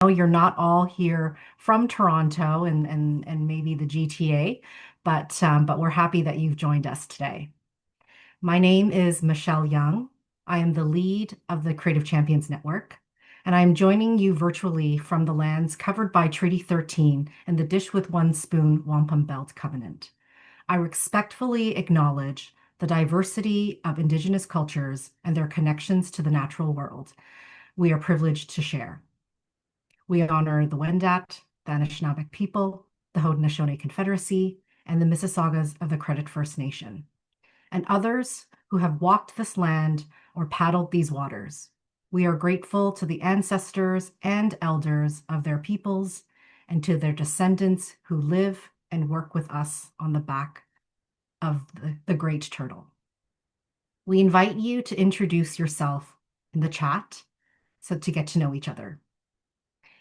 know you're not all here from Toronto and maybe the GTA, but we're happy that you've joined us today. My name is Michelle Young. I am the lead of the Creative Champions Network, and I'm joining you virtually from the lands covered by Treaty 13 and the Dish with One Spoon Wampum Belt Covenant. I respectfully acknowledge the diversity of Indigenous cultures and their connections to the natural world we are privileged to share. We honor the Wendat, the Anishinaabe people, the Haudenosaunee Confederacy, and the Mississaugas of the Credit First Nation, and others who have walked this land or paddled these waters. We are grateful to the ancestors and elders of their peoples and to their descendants who live and work with us on the back of the great turtle. We invite you to introduce yourself in the chat so to get to know each other.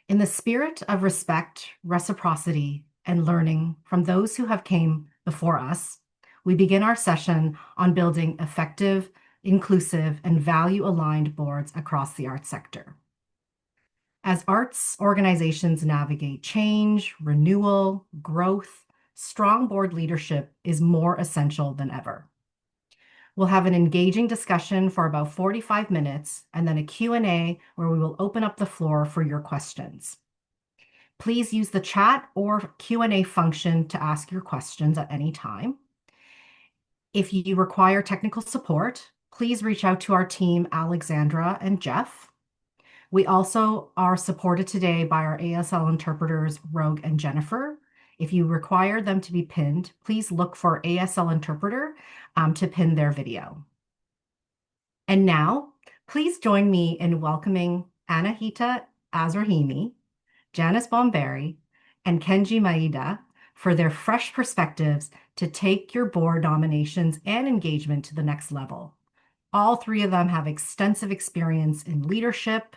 In the spirit of respect, reciprocity, and learning from those who have came before us, we begin our session on building effective, inclusive, and value-aligned boards across the arts sector. As arts organizations navigate change, renewal, growth, strong board leadership is more essential than ever. We'll have an engaging discussion for about 45 minutes and then a Q&A where we will open up the floor for your questions. Please use the chat or Q&A function to ask your questions at any time. If you require technical support, please reach out to our team, Alexandra and Jeff. We also are supported today by our ASL interpreters, Rogue and Jennifer. If you require them to be pinned, please look for ASL interpreter to pin their video. And now, please join me in welcoming Anahita Azrahimi, Janis Bomberry, and Kenji Maeda for their fresh perspectives to take your board nominations and engagement to the next level. All three of them have extensive experience in leadership,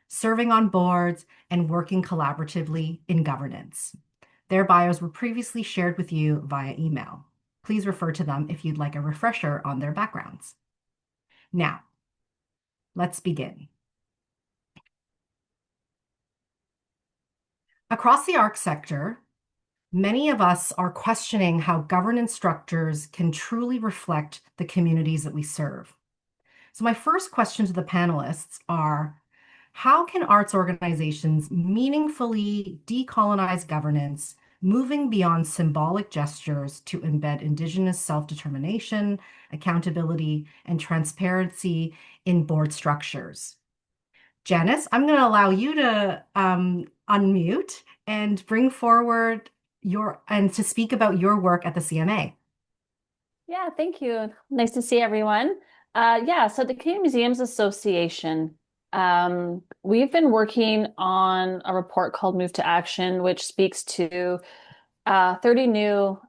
serving on boards, and working collaboratively in governance. Their bios were previously shared with you via email. Please refer to them if you'd like a refresher on their backgrounds. Now, let's begin. Across the arts sector, many of us are questioning how governance structures can truly reflect the communities that we serve. So my first question to the panelists are, how can arts organizations meaningfully decolonize governance, moving beyond symbolic gestures to embed Indigenous self-determination, accountability, and transparency in board structures? Janis, I'm going to allow you to unmute and bring forward and to speak about your work at the CMA. Yeah, thank you. Nice to see everyone. So the Canadian Museums Association, we've been working on a report called Move to Action, which speaks to 30 new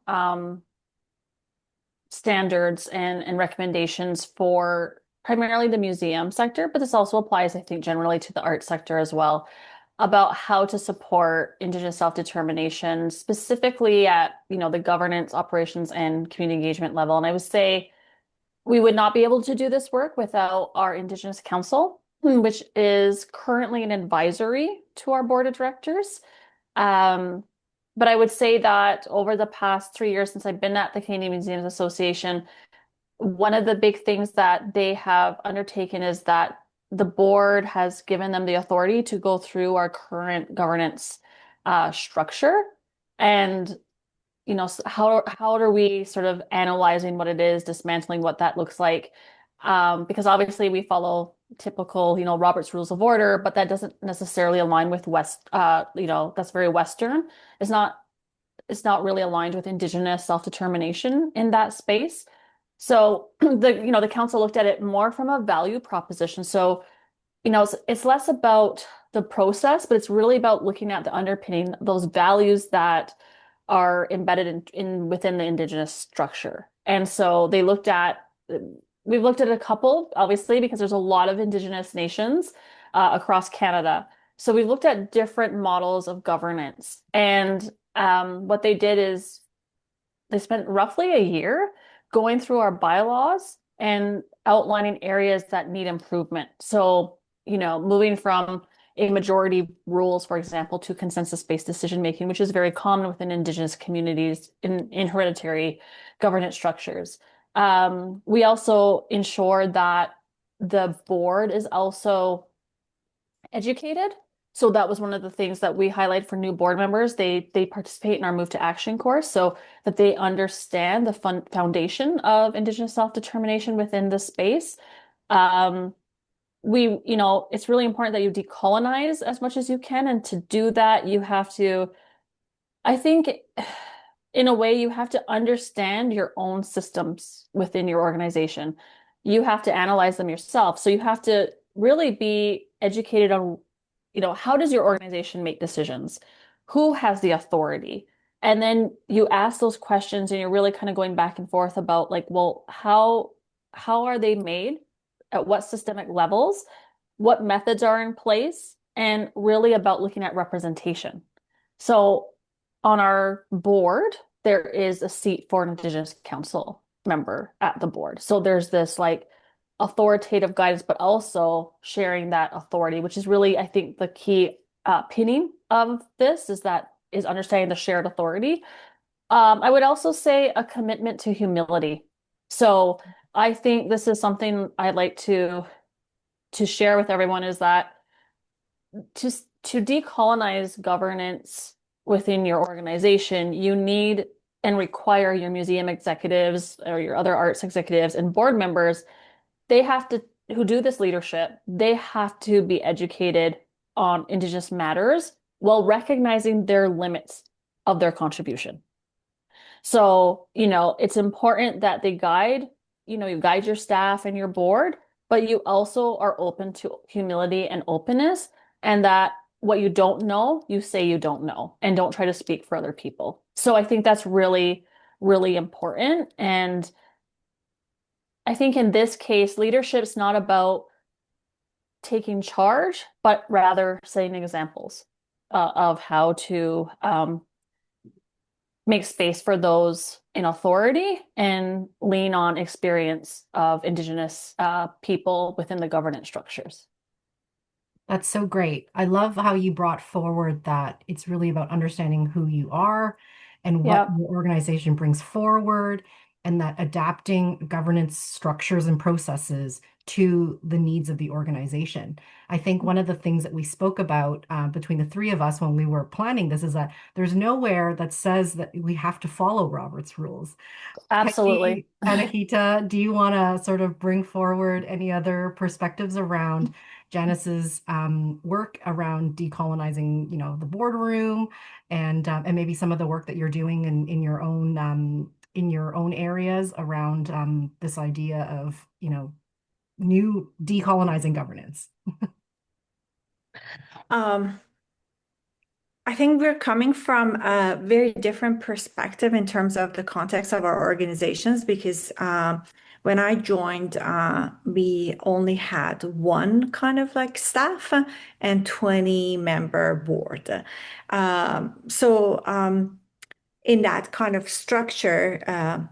standards and recommendations for primarily the museum sector, but this also applies, I think, generally to the art sector as well, about how to support Indigenous self-determination, specifically at, the governance, operations, and community engagement level. And I would say we would not be able to do this work without our Indigenous Council, which is currently an advisory to our board of directors. But I would say that over the past 3 years since I've been at the Canadian Museums Association, one of the big things that they have undertaken is that the board has given them the authority to go through our current governance structure. And, how are we sort of analyzing what it is, dismantling what that looks like? Because obviously we follow typical, Robert's Rules of Order, but that doesn't necessarily align with that's very Western. It's not really aligned with Indigenous self-determination in that space. So the council looked at it more from a value proposition. So, it's less about the process, but it's really about looking at the underpinning, those values that are embedded within the Indigenous structure. And so we've looked at a couple, obviously, because there's a lot of Indigenous nations across Canada. So we looked at different models of governance. And what they did is they spent roughly a year going through our bylaws and outlining areas that need improvement. So, moving from a majority rules, for example, to consensus-based decision making, which is very common within Indigenous communities in hereditary governance structures. We also ensure that the board is also educated. So that was one of the things that we highlight for new board members. They participate in our Move to Action course so that they understand the foundation of Indigenous self-determination within the space. Um, it's really important that you decolonize as much as you can. And to do that, you have to, I think, in a way, you have to understand your own systems within your organization. You have to analyze them yourself. So you have to really be educated on, how does your organization make decisions? Who has the authority? And then you ask those questions and you're really kind of going back and forth about like, well, how are they made? At what systemic levels? What methods are in place? And really about looking at representation. So on our board, there is a seat for an Indigenous Council member at the board. So there's this like authoritative guidance, but also sharing that authority, which is really, I think, the key pinning of this is understanding the shared authority. I would also say a commitment to humility. So I think this is something I'd like to share with everyone is that to to decolonize governance within your organization, you need and require your museum executives or your other arts executives and board members, they have to, who do this leadership, they have to be educated on Indigenous matters while recognizing their limits of their contribution. So, it's important that they guide, you guide your staff and your board, but you also are open to humility and openness, and that what you don't know, you say you don't know, and don't try to speak for other people. So I think that's really, really important. And I think in this case, leadership's not about taking charge, but rather setting examples of how to make space for those in authority and lean on experience of Indigenous people within the governance structures. That's so great. I love how you brought forward that it's really about understanding who you are and what Yep, your organization brings forward, and that adapting governance structures and processes to the needs of the organization. I think one of the things that we spoke about between the three of us when we were planning this is that there's nowhere that says that we have to follow Robert's rules. absolutely. Kenji, Anahita, do you want to sort of bring forward any other perspectives around Janis's work around decolonizing, the boardroom, and maybe some of the work that you're doing in your own areas around this idea of, new decolonizing governance? Um, I think we're coming from a very different perspective in terms of the context of our organizations because when I joined, we only had one kind of like staff and 20 member board. In that kind of structure,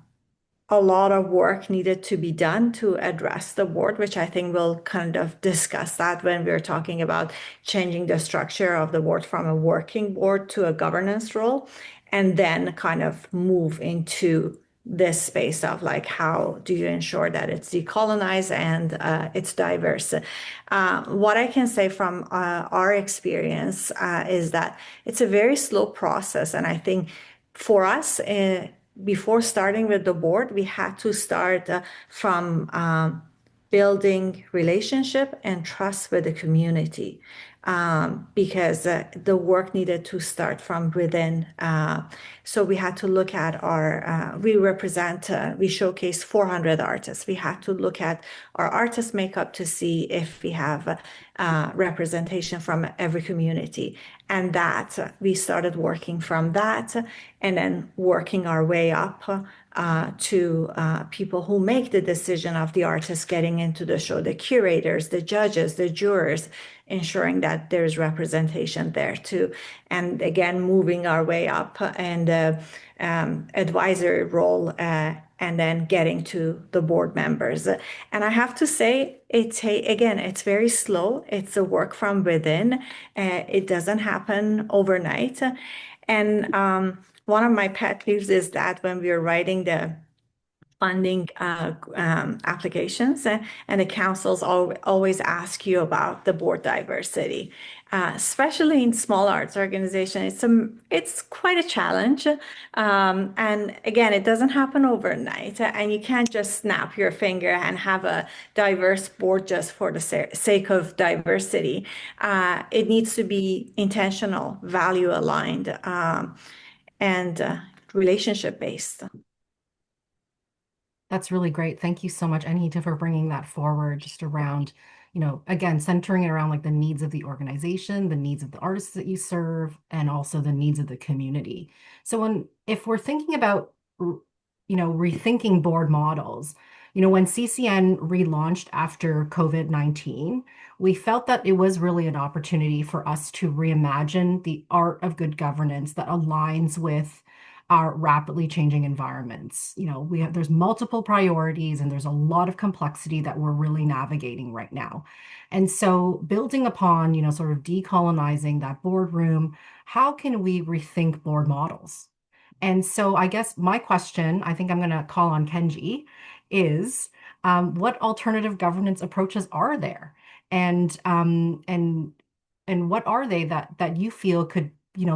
a lot of work needed to be done to address the board, which I think we'll kind of discuss that when we're talking about changing the structure of the board from a working board to a governance role, and then kind of move into this space of like how do you ensure that it's decolonized and it's diverse. What I can say from our experience is that it's a very slow process, and I think for us, before starting with the board, we had to start from building relationship and trust with the community because the work needed to start from within. So we had to look at we showcase 400 artists. We had to look at our artist makeup to see if we have representation from every community. And that we started working from that and then working our way up to people who make the decision of the artists getting into the show, the curators, the judges, the jurors, ensuring that there's representation there too. And again, moving our way up and advisory role, and then getting to the board members. And I have to say, again, it's very slow. It's a work from within. It doesn't happen overnight. And one of my pet peeves is that when we are writing the funding applications, and the councils always ask you about the board diversity, especially in small arts organizations. It's quite a challenge, and again, it doesn't happen overnight, and you can't just snap your finger and have a diverse board just for the sake of diversity. It needs to be intentional, value aligned, and relationship based. That's really great. Thank you so much, Anahita, for bringing that forward, just around, again, centering it around like the needs of the organization, the needs of the artists that you serve, and also the needs of the community. So if we're thinking about, rethinking board models, when CCN relaunched after COVID-19, we felt that it was really an opportunity for us to reimagine the art of good governance that aligns with our rapidly changing environments. There's multiple priorities and there's a lot of complexity that we're really navigating right now. And so building upon, sort of decolonizing that boardroom, how can we rethink board models? And so I guess my question, I think I'm going to call on Kenji, is what alternative governance approaches are there? And what are they that you feel could,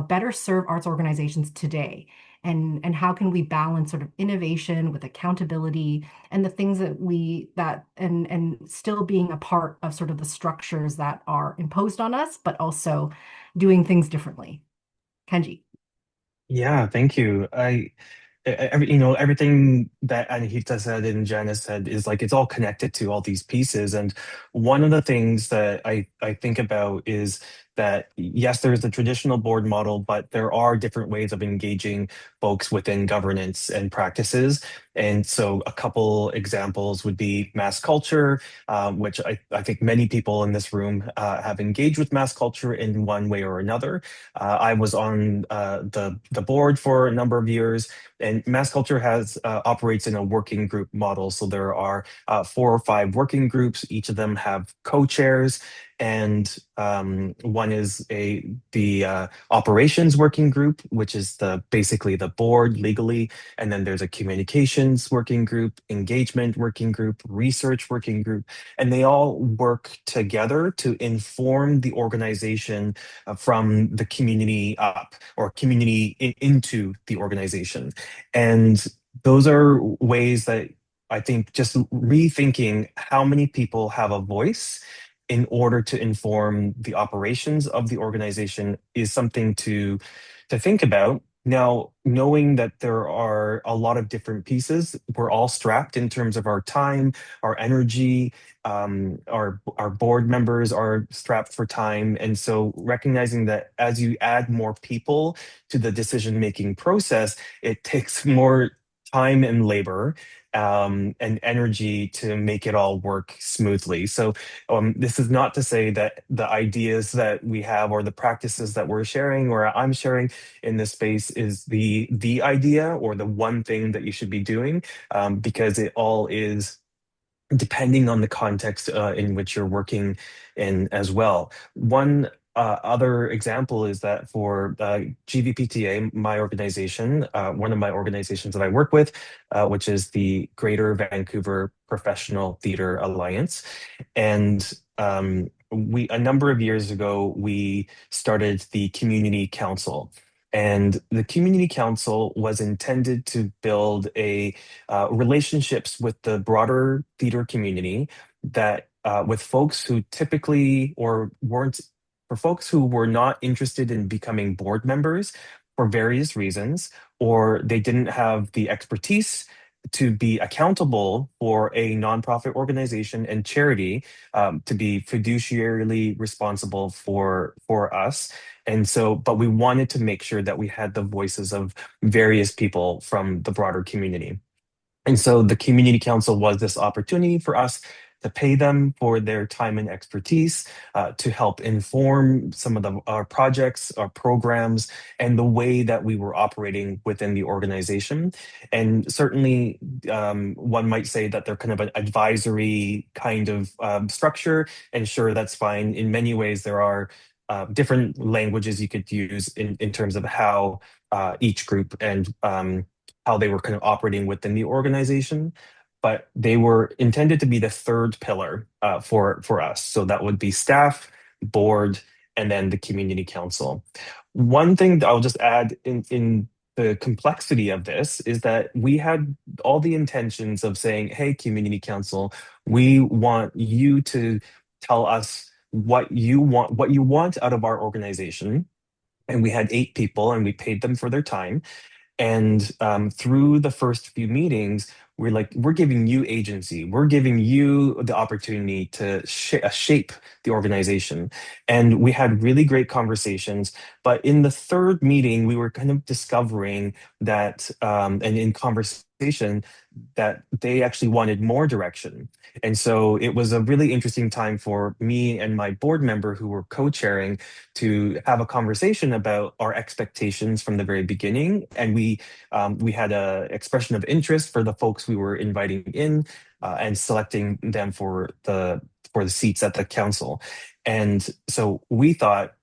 better serve arts organizations today? And how can we balance sort of innovation with accountability and the things and still being a part of sort of the structures that are imposed on us, but also doing things differently? Kenji. Yeah, thank you. Everything that Anahita said and Janis said is like it's all connected to all these pieces. And one of the things that I think about is that yes, there is the traditional board model, but there are different ways of engaging folks within governance and practices. And so a couple examples would be mass culture, which I think many people in this room have engaged with mass culture in one way or another. I was on the board for a number of years, and mass culture has operates in a working group model. So there are 4 or 5 working groups. Each of them have co-chairs, and one is the operations working group, which is basically the board legally, and then there's a communications working group, engagement working group, research working group, and they all work together to inform the organization from the community up, or community into the organization. And those are ways that I think just rethinking how many people have a voice in order to inform the operations of the organization is something to think about. Now, knowing that there are a lot of different pieces, we're all strapped in terms of our time, our energy, our board members are strapped for time. And so recognizing that as you add more people to the decision-making process, it takes more time and labor and energy to make it all work smoothly. So this is not to say that the ideas that we have or the practices that we're sharing or I'm sharing in this space is the idea or the one thing that you should be doing, because it all is depending on the context in which you're working in as well. One other example is that for GVPTA, my organization, one of my organizations that I work with, which is the Greater Vancouver Professional Theatre Alliance. And a number of years ago, we started the Community Council. And the Community Council was intended to build relationships with the broader theater community that with folks who typically or weren't for folks who were not interested in becoming board members for various reasons, or they didn't have the expertise to be accountable for a nonprofit organization and charity, to be fiduciarily responsible for us. And so, but we wanted to make sure that we had the voices of various people from the broader community. And so the community council was this opportunity for us to pay them for their time and expertise, to help inform some of our projects, our programs, and the way that we were operating within the organization. And certainly, one might say that they're kind of an advisory kind of structure, and sure, that's fine. In many ways, there are different languages you could use in terms of how each group and how they were kind of operating within the organization. But they were intended to be the third pillar for us. So that would be staff, board, and then the community council. One thing that I'll just add in the complexity of this is that we had all the intentions of saying, hey, community council, we want you to tell us what you want out of our organization. And we had 8 people and we paid them for their time. And through the first few meetings, we're like, we're giving you agency. We're giving you the opportunity to shape the organization. And we had really great conversations. But in the third meeting, we were kind of discovering that, and in conversation, that they actually wanted more direction. And so it was a really interesting time for me and my board member who were co-chairing to have a conversation about our expectations from the very beginning. And we had a expression of interest for the folks we were inviting in, and selecting them for the seats at the council. And so we thought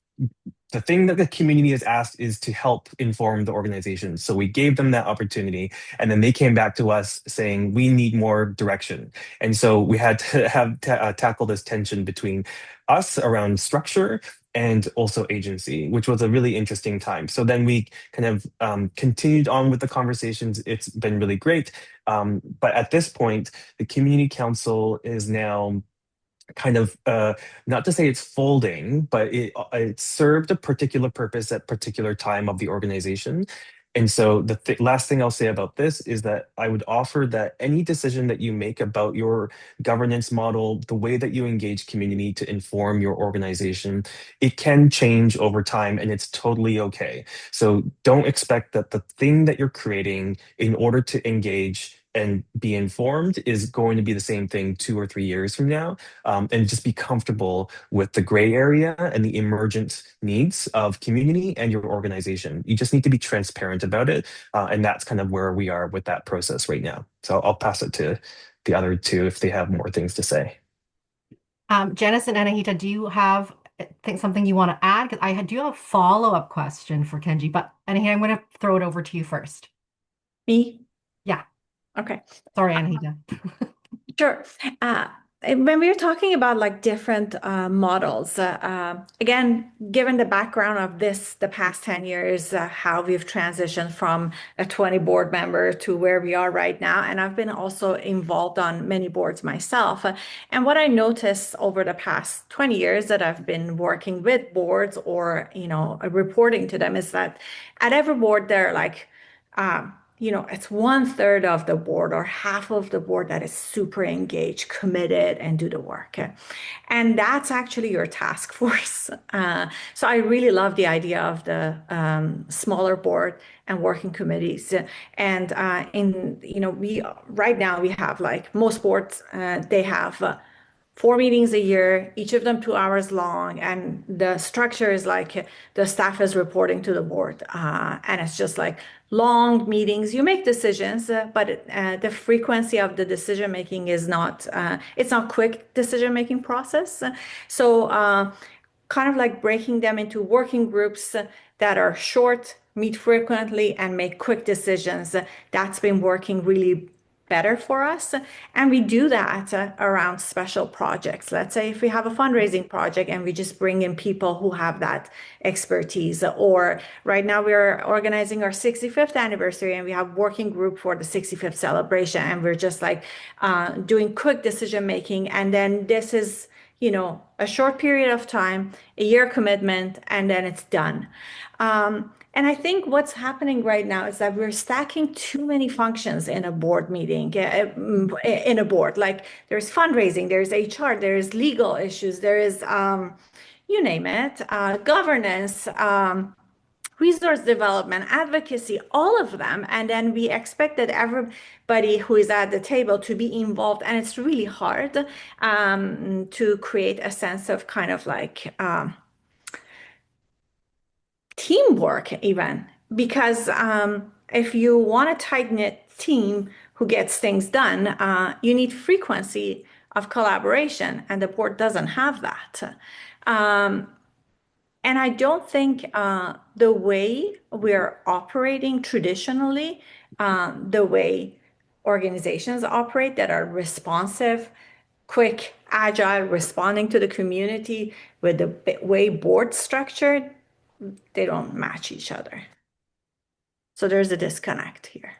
the thing that the community has asked is to help inform the organization. So we gave them that opportunity, and then they came back to us saying, we need more direction. And so we had to tackle this tension between us around structure and also agency, which was a really interesting time. So then we kind of continued on with the conversations. It's been really great. But at this point, the community council is now kind of, not to say it's folding, but it served a particular purpose at particular time of the organization. And so the last thing I'll say about this is that I would offer that any decision that you make about your governance model, the way that you engage community to inform your organization, it can change over time, and it's totally okay. So don't expect that the thing that you're creating in order to engage and be informed is going to be the same thing 2 or 3 years from now. And just be comfortable with the gray area and the emergent needs of community and your organization. You just need to be transparent about it. And that's kind of where we are with that process right now. So I'll pass it to the other two if they have more things to say. Janis and Anahita, do you have something you want to add? Because I do have a follow-up question for Kenji, but Anahita, I'm going to throw it over to you first. Me? Yeah. Okay. Sorry, Anahita. Sure. When we were talking about like different models, again, given the background of the past 10 years, how we've transitioned from a 20 board member to where we are right now, and I've been also involved on many boards myself. And what I noticed over the past 20 years that I've been working with boards or, reporting to them is that at every board, they're like, it's 1/3 of the board or half of the board that is super engaged, committed, and do the work. And that's actually your task force. So I really love the idea of the smaller board and working committees. And we right now we have like most boards, they have 4 meetings a year, each of them 2 hours long. And the structure is like the staff is reporting to the board. And it's just like long meetings. You make decisions, but the frequency of the decision making is not, it's not quick decision making process. So kind of like breaking them into working groups that are short, meet frequently, and make quick decisions. That's been working really better for us. And we do that around special projects. Let's say if we have a fundraising project and we just bring in people who have that expertise, or right now we're organizing our 65th anniversary and we have working group for the 65th celebration, and we're just like doing quick decision making. And then this is a short period of time, a year commitment, and then it's done. And I think what's happening right now is that we're stacking too many functions in a board meeting, in a board. Like there's fundraising, there's HR, there's legal issues, there is, you name it, governance, resource development, advocacy, all of them. And then we expect that everybody who is at the table to be involved. And it's really hard to create a sense of kind of like teamwork, even. Because if you want a tight-knit team who gets things done, you need frequency of collaboration, and the board doesn't have that. And I don't think the way we're operating traditionally, the way organizations operate that are responsive, quick, agile, responding to the community with the way board structured, they don't match each other. So there's a disconnect here.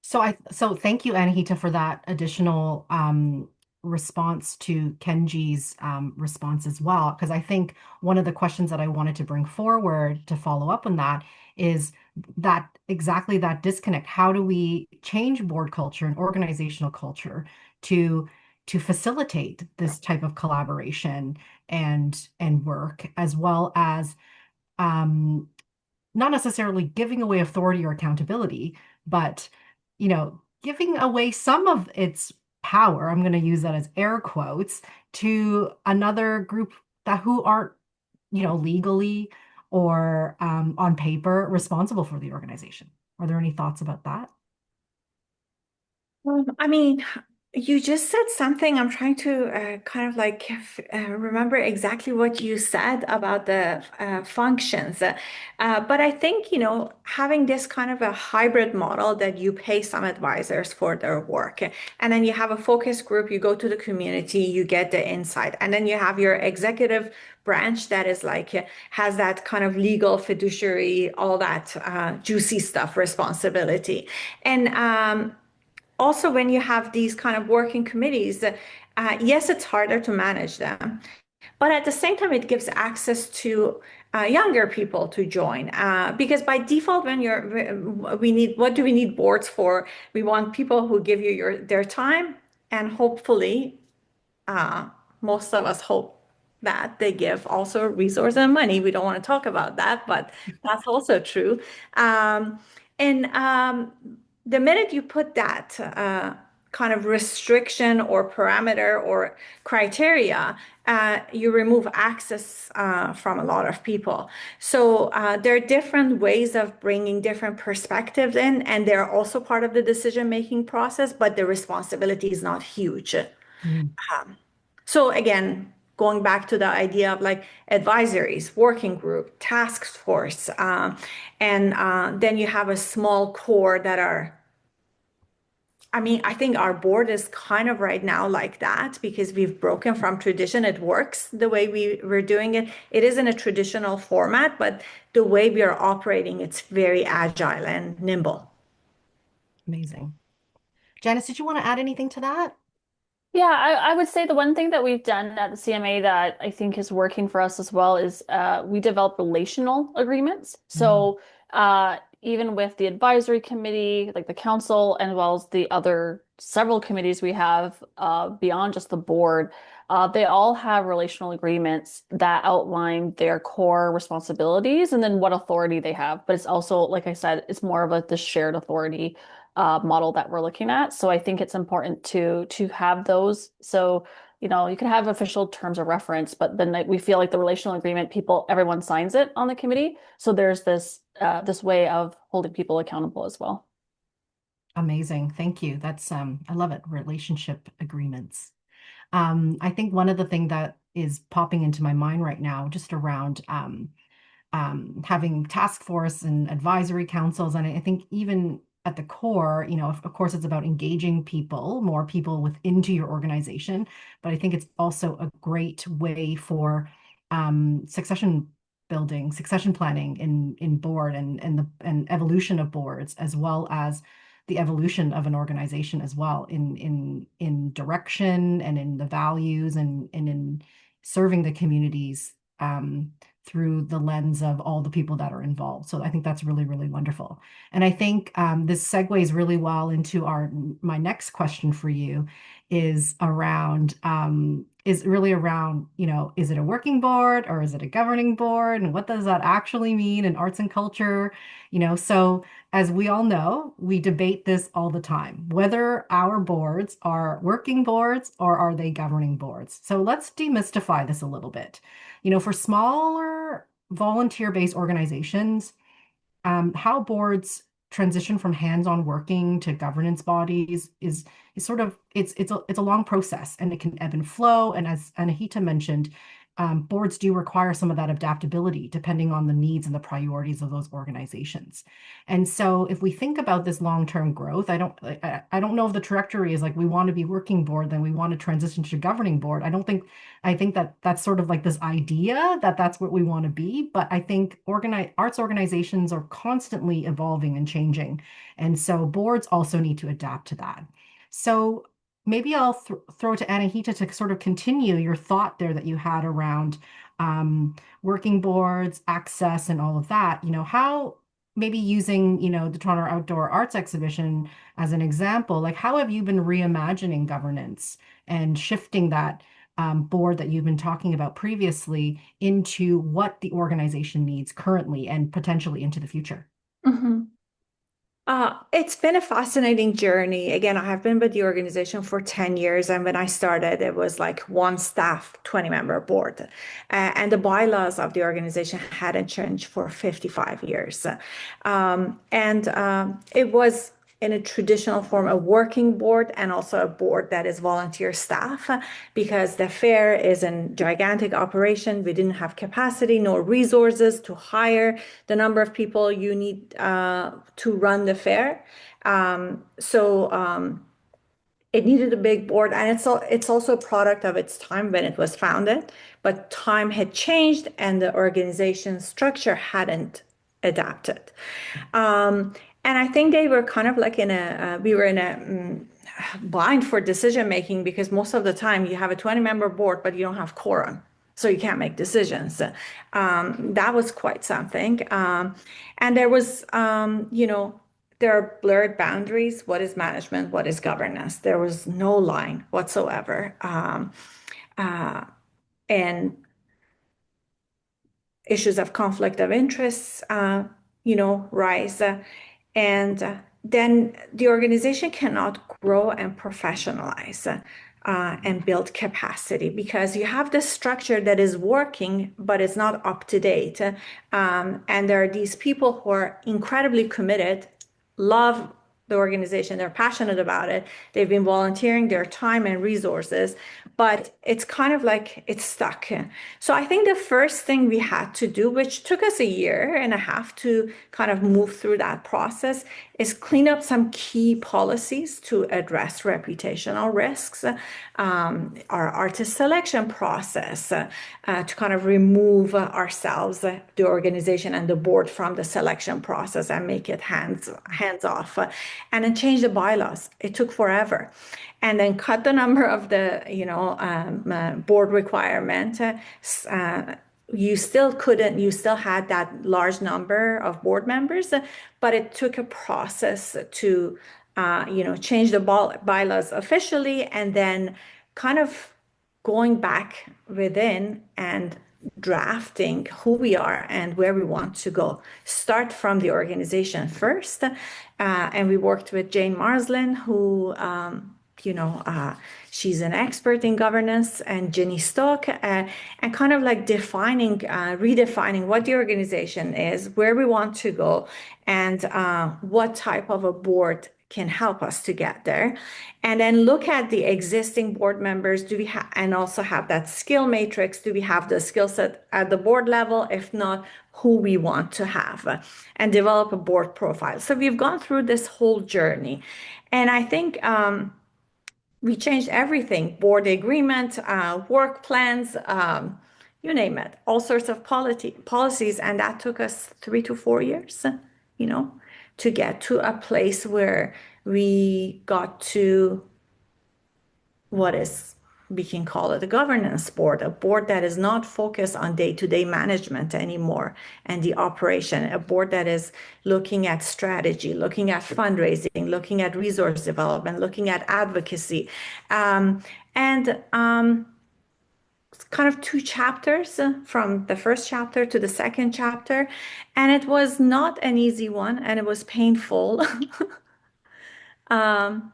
So thank you, Anahita, for that additional response to Kenji's response as well, because I think one of the questions that I wanted to bring forward to follow up on that is that exactly that disconnect. How do we change board culture and organizational culture to facilitate this type of collaboration and work, as well as not necessarily giving away authority or accountability, but giving away some of its power, I'm going to use that as air quotes, to another group that who aren't, legally or on paper responsible for the organization. Are there any thoughts about that? I mean, you just said something. I'm trying to kind of like remember exactly what you said about the functions. But I think, having this kind of a hybrid model that you pay some advisors for their work, and then you have a focus group, you go to the community, you get the insight, and then you have your executive branch that is like has that kind of legal fiduciary, all that juicy stuff responsibility. And also, when you have these kind of working committees, yes, it's harder to manage them, but at the same time, it gives access to younger people to join. Because by default, when what do we need boards for? We want people who give you their time, and hopefully, most of us hope that they give also resource and money. We don't want to talk about that, but that's also true. And the minute you put that kind of restriction or parameter or criteria, you remove access from a lot of people. So there are different ways of bringing different perspectives in, and they're also part of the decision-making process, but the responsibility is not huge. So again, going back to the idea of like advisories, working group, task force, and then you have a small core that are, I mean, I think our board is kind of right now like that because we've broken from tradition. It works the way we're doing it. It is in a traditional format, but the way we are operating, it's very agile and nimble. Amazing. Janis, did you want to add anything to that? Yeah, I would say the one thing that we've done at the CMA that I think is working for us as well is we develop relational agreements. So even with the advisory committee, like the council, and as well as the other several committees we have beyond just the board, they all have relational agreements that outline their core responsibilities and then what authority they have. But it's also, like I said, it's more of the shared authority model that we're looking at. So I think it's important to have those. So, you can have official terms of reference, but then we feel like the relational agreement, everyone signs it on the committee. So there's this way of holding people accountable as well. Amazing. Thank you. That's I love it. Relationship agreements. I think one of the things that is popping into my mind right now, just around having task force and advisory councils, and I think even at the core, of course, it's about engaging people, more people into your organization. But I think it's also a great way for succession building, succession planning in board and evolution of boards, as well as the evolution of an organization as well in direction and in the values and in serving the communities through the lens of all the people that are involved. So I think that's really, really wonderful. And I think this segues really well into my next question for you is around is really around, is it a working board or is it a governing board? And what does that actually mean in arts and culture? So as we all know, we debate this all the time, whether our boards are working boards or are they governing boards. So let's demystify this a little bit. For smaller volunteer-based organizations, how boards transition from hands-on working to governance bodies is sort of it's a long process, and it can ebb and flow. And as Anahita mentioned, boards do require some of that adaptability depending on the needs and the priorities of those organizations. And so if we think about this long-term growth, I don't know if the trajectory is like we want to be working board, then we want to transition to governing board. I think that that's sort of like this idea that that's what we want to be. But I think arts organizations are constantly evolving and changing. And so boards also need to adapt to that. So maybe I'll throw to Anahita to sort of continue your thought there that you had around working boards, access, and all of that. How maybe using, the Toronto Outdoor Arts Exhibition as an example, like how have you been reimagining governance and shifting that board that you've been talking about previously into what the organization needs currently and potentially into the future? Mhm. It's been a fascinating journey. Again, I have been with the organization for 10 years. And when I started, it was like one staff, 20-member board. And the bylaws of the organization hadn't changed for 55 years. It was in a traditional form, a working board and also a board that is volunteer staff, because the fair is a gigantic operation. We didn't have capacity nor resources to hire the number of people you need to run the fair. It needed a big board, and it's also a product of its time when it was founded, but time had changed and the organization structure hadn't adapted. And I think they were kind of like we were in a bind for decision making, because most of the time you have a 20-member board, but you don't have quorum. So you can't make decisions. That was quite something. And there was, there are blurred boundaries. What is management? What is governance? There was no line whatsoever. And issues of conflict of interests, rise. And then the organization cannot grow and professionalize and build capacity, because you have this structure that is working, but it's not up to date. And there are these people who are incredibly committed, love the organization, they're passionate about it, they've been volunteering their time and resources, but it's kind of like it's stuck. So I think the first thing we had to do, which took us a year and a half to kind of move through that process, is clean up some key policies to address reputational risks, our artist selection process, to kind of remove ourselves, the organization and the board, from the selection process and make it hands off, and then change the bylaws. It took forever. And then cut the number of the board requirement. You still had that large number of board members, but it took a process to change the bylaws officially, and then kind of going back within and drafting who we are and where we want to go. Start from the organization first. And we worked with Jane Marslin, who she's an expert in governance, and Janis Stock, and kind of like redefining what the organization is, where we want to go, and what type of a board can help us to get there. And then look at the existing board members. And also have that skill matrix. Do we have the skill set at the board level? If not, who we want to have, and develop a board profile. So we've gone through this whole journey. And I think we changed everything: board agreement, work plans, you name it, all sorts of policies. And that took us 3 to 4 years, to get to a place where we got to we can call it a governance board, a board that is not focused on day-to-day management anymore and the operation, a board that is looking at strategy, looking at fundraising, looking at resource development, looking at advocacy. kind of two chapters from the first chapter to the second chapter, and it was not an easy one, and it was painful um,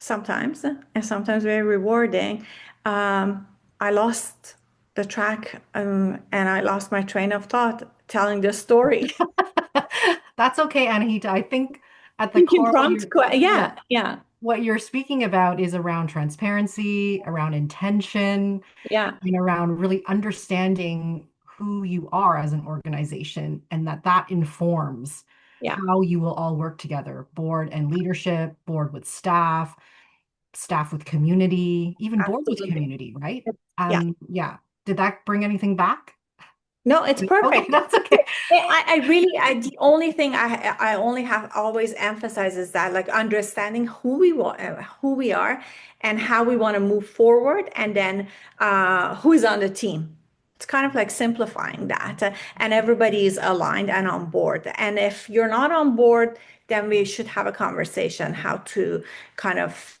sometimes, and sometimes very rewarding. I lost the track, and I lost my train of thought telling the story. That's okay, Anahita. I think at the You can core, prompt, yeah, yeah, yeah, what you're speaking about is around transparency, around intention, yeah, and around really understanding who you are as an organization, and that informs yeah, how you will all work together, board and leadership, board with staff, staff with community, even board with absolutely. community, right? Yeah. Yeah. Did that bring anything back? No, it's Okay, perfect. that's okay. The only thing I only have always emphasized is that like understanding who we want, who we are, and how we want to move forward, and then who is on the team. It's kind of like simplifying that, and everybody is aligned and on board. And if you're not on board, then we should have a conversation how to kind of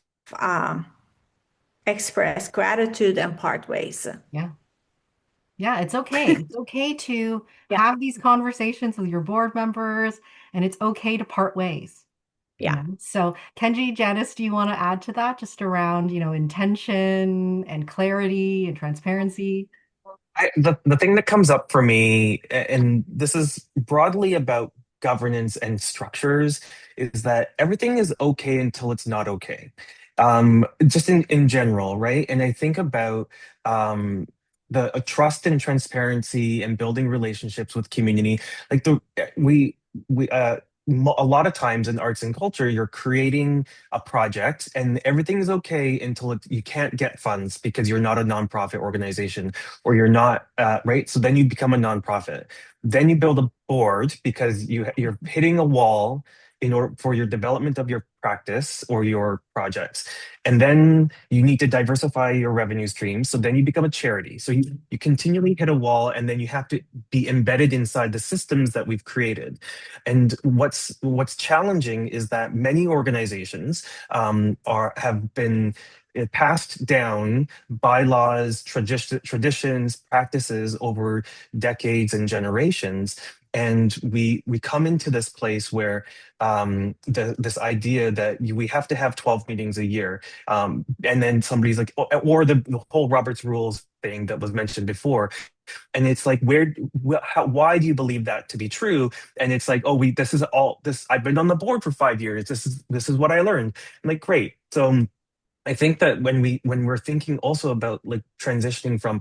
express gratitude and part ways. Yeah. Yeah, it's okay. It's okay to Yeah, have these conversations with your board members, and it's okay to part ways, you yeah. know? So, Kenji, Janice, do you want to add to that just around, intention and clarity and transparency? The thing that comes up for me, and this is broadly about governance and structures, is that everything is okay until it's not okay. Just in general, right? And I think about the trust and transparency and building relationships with community. Like a lot of times in arts and culture, you're creating a project and everything is okay until you can't get funds because you're not a nonprofit organization or you're not right. So then you become a nonprofit. Then you build a board because you're hitting a wall in order for your development of your practice or your projects. And then you need to diversify your revenue streams. So then you become a charity. So you continually hit a wall and then you have to be embedded inside the systems that we've created. And what's challenging is that many organizations have been passed down bylaws, traditions, practices over decades and generations. And we come into this place where this idea that we have to have 12 meetings a year, and then somebody's like, or the whole Robert's Rules thing that was mentioned before, and it's like, why do you believe that to be true? And it's like, oh, this is all this. I've been on the board for 5 years. This is what I learned. I'm like, great. So I think that when we're thinking also about like transitioning from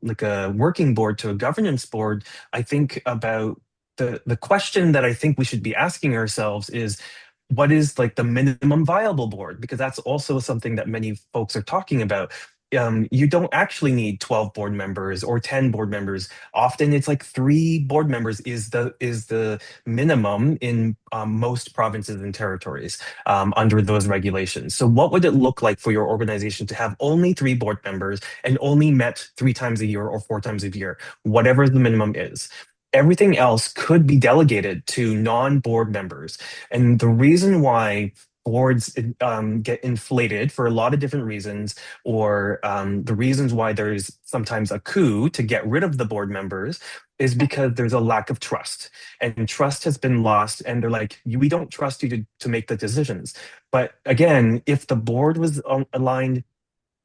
like a working board to a governance board, I think about the question that I think we should be asking ourselves is what is like the minimum viable board? Because that's also something that many folks are talking about. You don't actually need 12 board members or 10 board members. Often it's like 3 board members is the minimum in most provinces and territories under those regulations. So what would it look like for your organization to have only 3 board members and only met 3 times a year or 4 times a year, whatever the minimum is? Everything else could be delegated to non-board members. And the reason why boards get inflated for a lot of different reasons, or the reasons why there's sometimes a coup to get rid of the board members, is because there's a lack of trust. And trust has been lost. And they're like, we don't trust you to make the decisions. But again, if the board was aligned,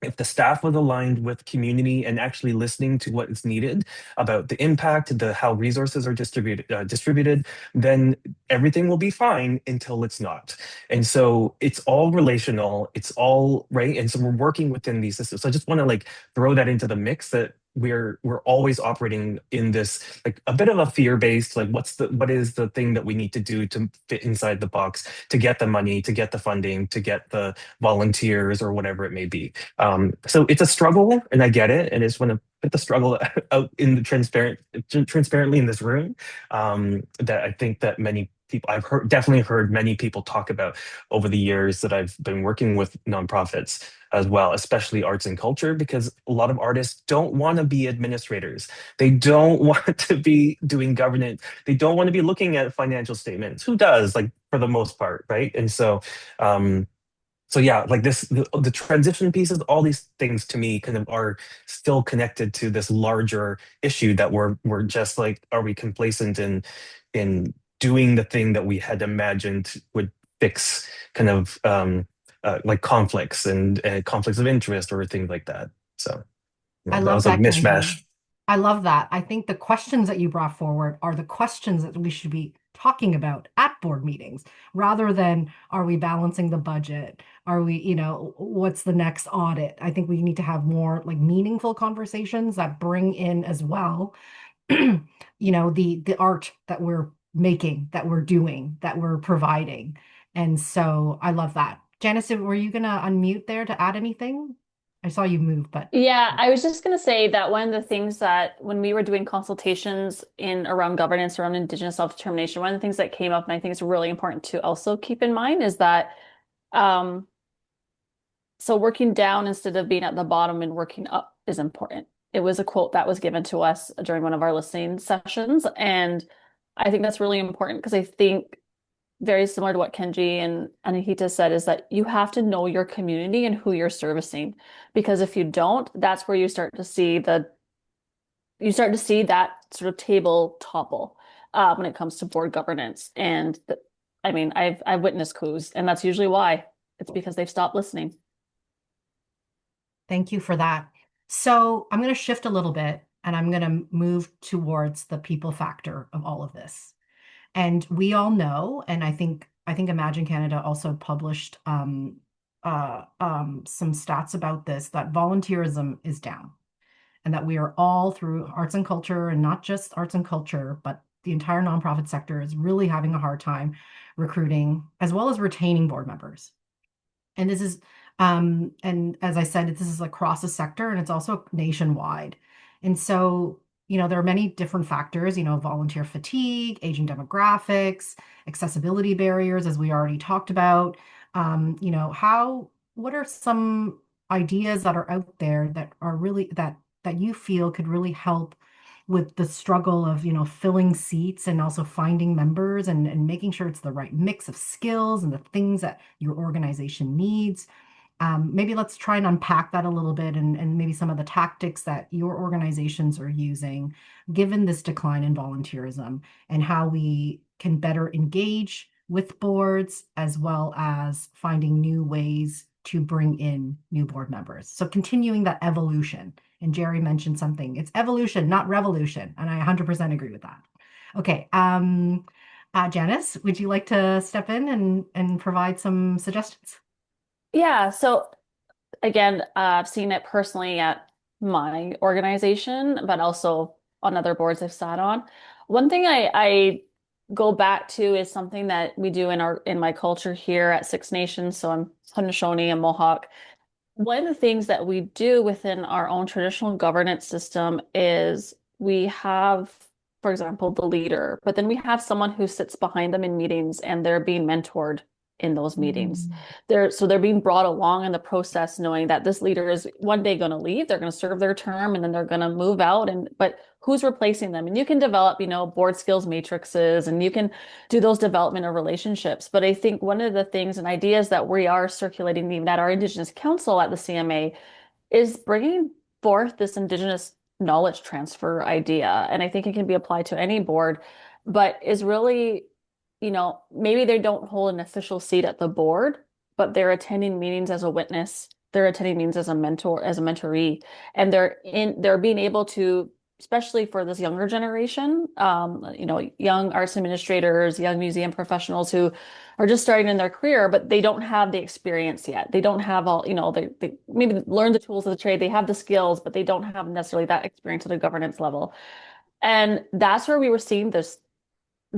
if the staff was aligned with community and actually listening to what is needed about the impact, how resources are distributed, then everything will be fine until it's not. And so it's all relational, it's all right. And so we're working within these systems. So I just want to like throw that into the mix, that we're always operating in this like a bit of a fear-based, like what is the thing that we need to do to fit inside the box to get the money, to get the funding, to get the volunteers or whatever it may be. So it's a struggle, and I get it, and I just want to put the struggle out in the transparently in this room. That I think that many people definitely heard many people talk about over the years that I've been working with nonprofits as well, especially arts and culture, because a lot of artists don't want to be administrators. They don't want to be doing governance. They don't want to be looking at financial statements. Who does? Like for the most part, right? And so. so yeah, like the transition pieces, all these things to me kind of are still connected to this larger issue that we're just like, are we complacent in doing the thing that we had imagined would fix kind of like conflicts and conflicts of interest or things like that. So I yeah, that love was a that, Kenji. mishmash. I love that. I think the questions that you brought forward are the questions that we should be talking about at board meetings rather than are we balancing the budget? Are we, what's the next audit? I think we need to have more like meaningful conversations that bring in as well, the art that we're making, that we're doing, that we're providing. And so I love that. Janice, were you gonna unmute there to add anything? I saw you move, but Yeah, I was just going to say that one of the things that when we were doing consultations in around governance, around Indigenous self-determination, one of the things that came up, and I think it's really important to also keep in mind, is that um, so working down instead of being at the bottom and working up is important. It was a quote that was given to us during one of our listening sessions, and I think that's really important because I think very similar to what Kenji and Anahita said, is that you have to know your community and who you're servicing. Because if you don't, that's where you start to see that sort of table topple when it comes to board governance. And I mean, I've witnessed coups, and that's usually why. It's because they've stopped listening. thank you for that. So I'm going to shift a little bit and I'm going to move towards the people factor of all of this. And we all know, and I think Imagine Canada also published some stats about this, that volunteerism is down, and that we are all through arts and culture, and not just arts and culture, but the entire nonprofit sector is really having a hard time recruiting as well as retaining board members. And this is, and as I said, this is across the sector and it's also nationwide. And so, there are many different factors, volunteer fatigue, aging demographics, accessibility barriers, as we already talked about. What are some ideas that are out there that are really, that you feel could really help with the struggle of, filling seats and also finding members and making sure it's the right mix of skills and the things that your organization needs. Maybe let's try and unpack that a little bit, and maybe some of the tactics that your organizations are using given this decline in volunteerism, and how we can better engage with boards as well as finding new ways to bring in new board members. So continuing that evolution. And Jerry mentioned something. It's evolution, not revolution. And I 100% agree with that. Okay. Janice, would you like to step in and provide some suggestions? Yeah, so again, I've seen it personally at my organization, but also on other boards I've sat on. One thing I go back to is something that we do in my culture here at Six Nations. So I'm Haudenosaunee and Mohawk. One of the things that we do within our own traditional governance system is we have, for example, the leader, but then we have someone who sits behind them in meetings and they're being mentored in those meetings. They're being brought along in the process, knowing that this leader is one day going to leave, they're going to serve their term, and then they're going to move out. But who's replacing them? And you can develop, board skills matrices, and you can do those development of relationships. But I think one of the things and ideas that we are circulating even at our Indigenous Council at the CMA is bringing forth this Indigenous knowledge transfer idea. And I think it can be applied to any board, but is really, maybe they don't hold an official seat at the board, but they're attending meetings as a witness. They're attending meetings as a mentor, as a mentoree, and they're being able to, especially for this younger generation, young arts administrators, young museum professionals who are just starting in their career, but they don't have the experience yet. They don't have all, they maybe learn the tools of the trade, they have the skills, but they don't have necessarily that experience at a governance level. And that's where we were seeing this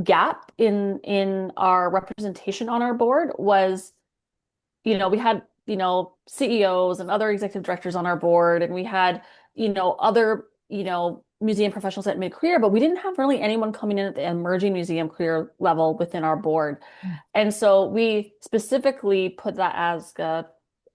gap in our representation on our board was, we had, CEOs and other executive directors on our board, and we had, other, museum professionals at mid-career, but we didn't have really anyone coming in at the emerging museum career level within our board. And so we specifically put that as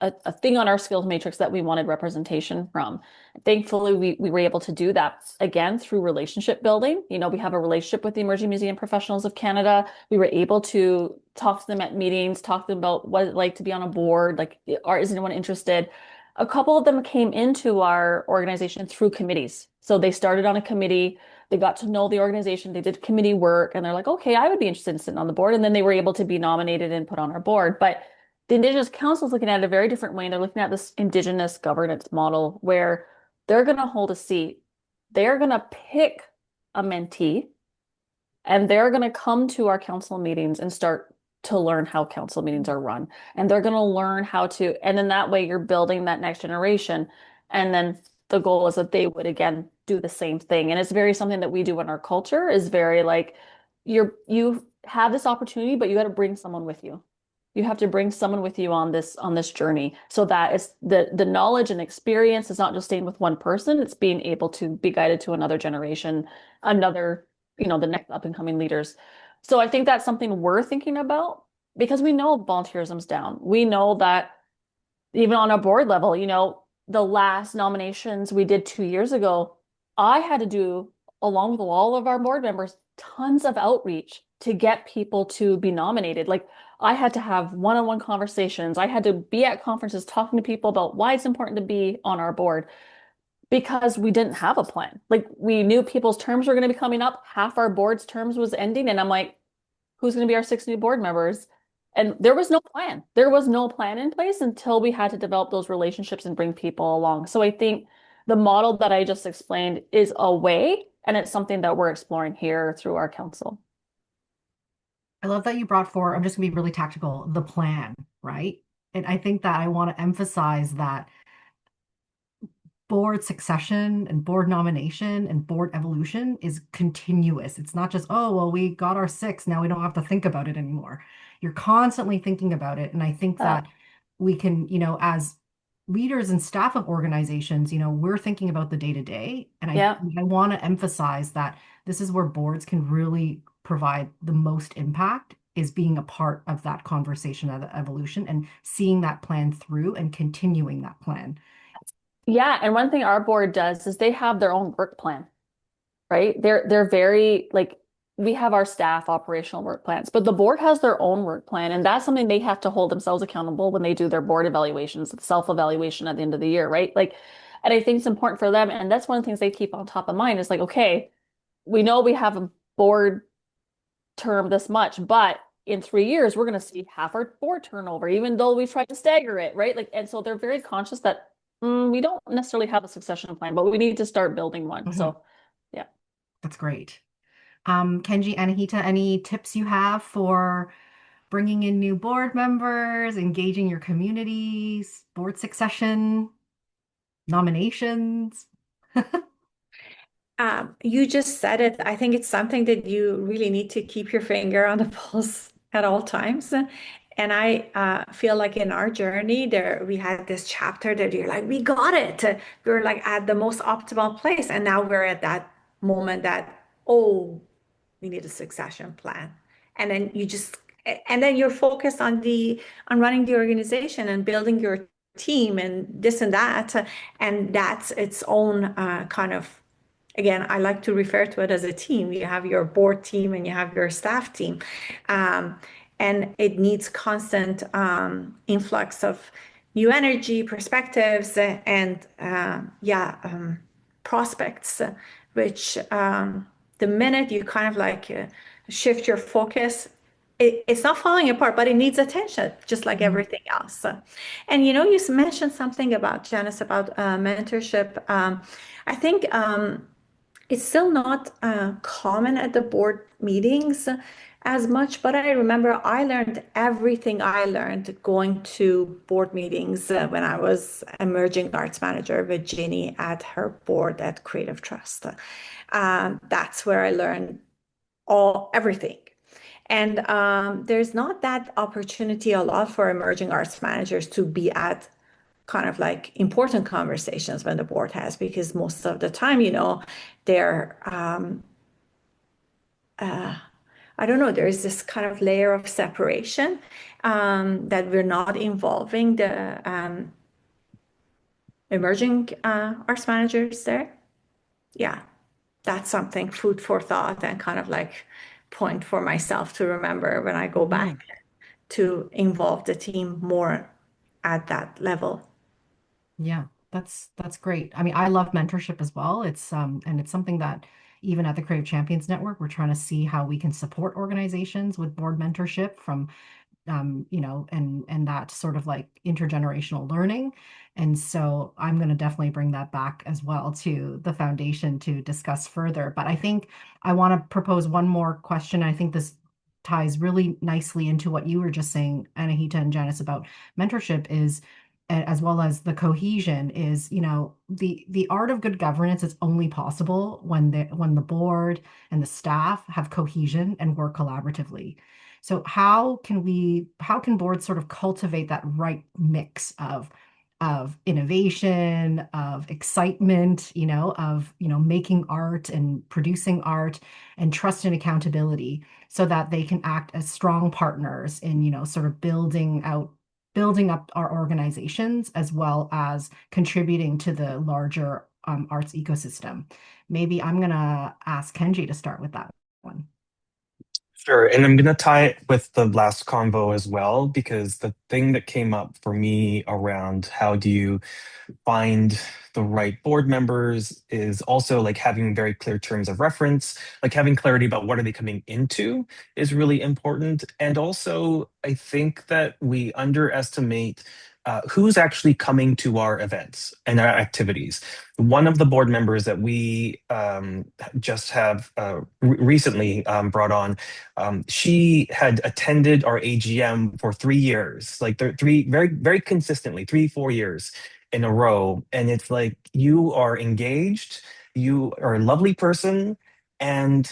a thing on our skills matrix that we wanted representation from. Thankfully, we were able to do that again through relationship building. You know, we have a relationship with the Emerging Museum Professionals of Canada. We were able to talk to them at meetings, talk to them about what it's like to be on a board, like, is anyone interested? A couple of them came into our organization through committees. So they started on a committee, they got to know the organization, they did committee work, and they're like, okay, I would be interested in sitting on the board. And then they were able to be nominated and put on our board. But the Indigenous Council is looking at it a very different way. And they're looking at this Indigenous governance model where they're going to hold a seat, they're going to pick a mentee, and they're going to come to our council meetings and start to learn how council meetings are run. And they're going to learn how to, and then that way you're building that next generation. And then the goal is that they would again do the same thing. And it's very something that we do in our culture is very like you have this opportunity, but you got to bring someone with you. You have to bring someone with you on this journey so that it's the knowledge and experience is not just staying with one person, it's being able to be guided to another generation, another, you know, the next up and coming leaders. So I think that's something we're thinking about because we know volunteerism's down. We know that even on a board level, you know, the last nominations we did 2 years ago, I had to do, along with all of our board members, tons of outreach to get people to be nominated. Like I had to have one-on-one conversations. I had to be at conferences talking to people about why it's important to be on our board because we didn't have a plan. Like we knew people's terms were going to be coming up. Half our board's terms was ending. And I'm like, who's going to be our 6 new board members? And there was no plan. There was no plan in place until we had to develop those relationships and bring people along. So I think the model that I just explained is a way, and it's something that we're exploring here through our council. I love that you brought forward, I'm just gonna be really tactical, the plan, right? And I think that I want to emphasize that board succession and board nomination and board evolution is continuous. It's not just, oh, well, we got our 6, now we don't have to think about it anymore. You're constantly thinking about it. And I think that we can, you know, as leaders and staff of organizations, you know, we're thinking about the day to day. And I want to emphasize that this is where boards can really provide the most impact is being a part of that conversation of the evolution and seeing that plan through and continuing that plan. Yeah, and one thing our board does is they have their own work plan, right? They're very like we have our staff operational work plans, but the board has their own work plan, and that's something they have to hold themselves accountable when they do their board evaluations, self-evaluation at the end of the year, right? Like, and I think it's important for them, and that's one of the things they keep on top of mind is like, okay, we know we have a board term this much, but in 3 years, we're going to see half our board turnover, even though we tried to stagger it, right? Like, and so they're very conscious that we don't necessarily have a succession plan, but we need to start building one. So, yeah. That's great. Kenji, Anahita, any tips you have for bringing in new board members, engaging your communities, board succession, nominations? You just said it. I think it's something that you really need to keep your finger on the pulse at all times. And I feel like in our journey there, we had this chapter that you're like, we got it. We're like at the most optimal place. And now we're at that moment that, oh, we need a succession plan. And then you're focused on running the organization and building your team and this and that. And that's its own kind of, again, I like to refer to it as a team. You have your board team and you have your staff team. And it needs constant influx of new energy, perspectives, and prospects, which the minute you kind of like shift your focus, it's not falling apart, but it needs attention, just like everything else. And you know, you mentioned something about Janis about mentorship. I think it's still not common at the board meetings as much, but I remember I learned everything I learned going to board meetings when I was emerging arts manager with Ginny at her board at Creative Trust. That's where I learned everything. And there's not that opportunity a lot for emerging arts managers to be at kind of like important conversations when the board has, because most of the time, you know, they're I don't know, there's this kind of layer of separation that we're not involving the emerging arts managers there. Yeah, that's something food for thought and kind of like point for myself to remember when I go Mhm. back to involve the team more at that level. Yeah, that's great. I mean, I love mentorship as well. It's and it's something that even at the Creative Champions Network, we're trying to see how we can support organizations with board mentorship from and that sort of like intergenerational learning. And so I'm going to definitely bring that back as well to the foundation to discuss further. But I think I want to propose one more question. I think this ties really nicely into what you were just saying, Anahita and Janis, about mentorship is as well as the cohesion is, the art of good governance is only possible when the board and the staff have cohesion and work collaboratively. So how can boards sort of cultivate that right mix of innovation, of excitement, making art and producing art and trust and accountability so that they can act as strong partners in, sort of building up our organizations as well as contributing to the larger arts ecosystem. Maybe I'm gonna ask Kenji to start with that one. Sure. And I'm going to tie it with the last convo as well, because the thing that came up for me around how do you find the right board members is also like having very clear terms of reference, like having clarity about what are they coming into is really important. And also, I think that we underestimate who's actually coming to our events and our activities. One of the board members that we just have recently brought on, she had attended our AGM for 3 years, like three very, very consistently, 3, 4 years in a row. And it's like, you are engaged, you are a lovely person, and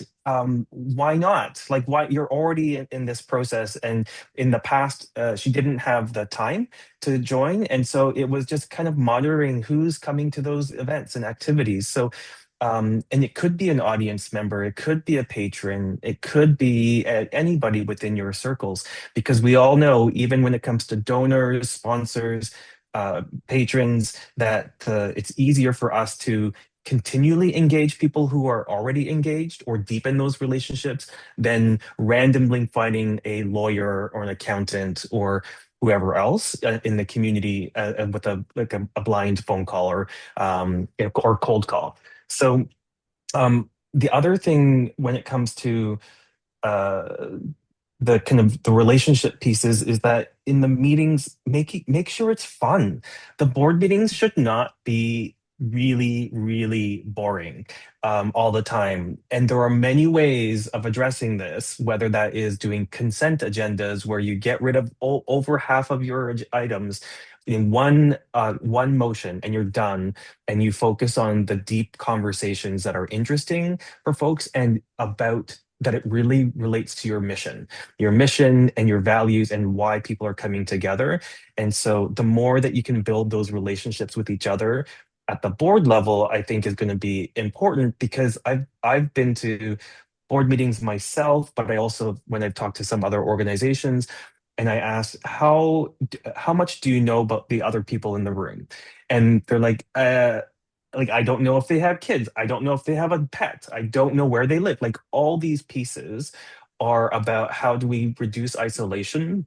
why not? Like, why you're already in this process. And in the past, she didn't have the time to join. And so it was just kind of monitoring who's coming to those events and activities. So and it could be an audience member, it could be a patron, it could be anybody within your circles, because we all know, even when it comes to donors, sponsors, patrons, that it's easier for us to continually engage people who are already engaged or deepen those relationships than randomly finding a lawyer or an accountant or whoever else in the community with a blind phone call or cold call. So the other thing when it comes to uh, the kind of the relationship pieces is that in the meetings, make sure it's fun. The board meetings should not be really, really boring all the time. And there are many ways of addressing this, whether that is doing consent agendas where you get rid of over half of your items in one motion and you're done, and you focus on the deep conversations that are interesting for folks and about that it really relates to your mission and your values and why people are coming together. And so the more that you can build those relationships with each other at the board level, I think is going to be important, because I've been to board meetings myself, but I also, when I've talked to some other organizations, and I asked how much do you know about the other people in the room, and they're like, I don't know if they have kids, I don't know if they have a pet, I don't know where they live. Like, all these pieces are about how do we reduce isolation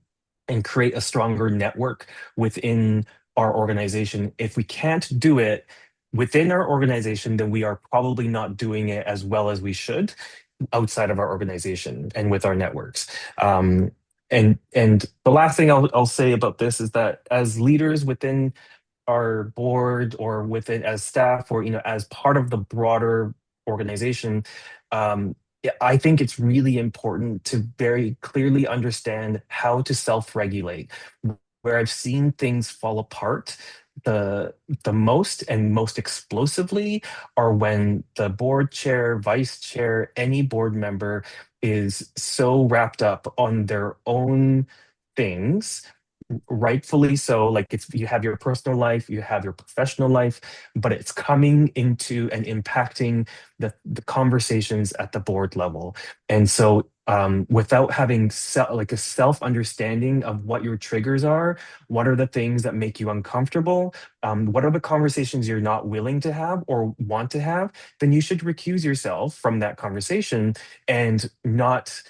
and create a stronger network within our organization. If we can't do it within our organization, then we are probably not doing it as well as we should outside of our organization and with our networks. And the last thing I'll say about this is that as leaders within our board or within as staff, or as part of the broader organization, yeah, I think it's really important to very clearly understand how to self-regulate. Where I've seen things fall apart the most and most explosively are when the board chair, vice chair, any board member is so wrapped up on their own things, rightfully so. Like, it's, you have your personal life, you have your professional life, but it's coming into and impacting the conversations at the board level. And so without having like a self understanding of what your triggers are, what are the things that make you uncomfortable, what are the conversations you're not willing to have or want to have, then you should recuse yourself from that conversation and not.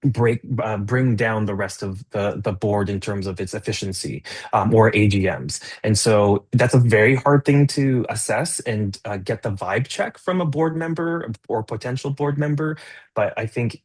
Bring down the rest of the board in terms of its efficiency, or AGMs. And so that's a very hard thing to assess and get the vibe check from a board member or potential board member. But I think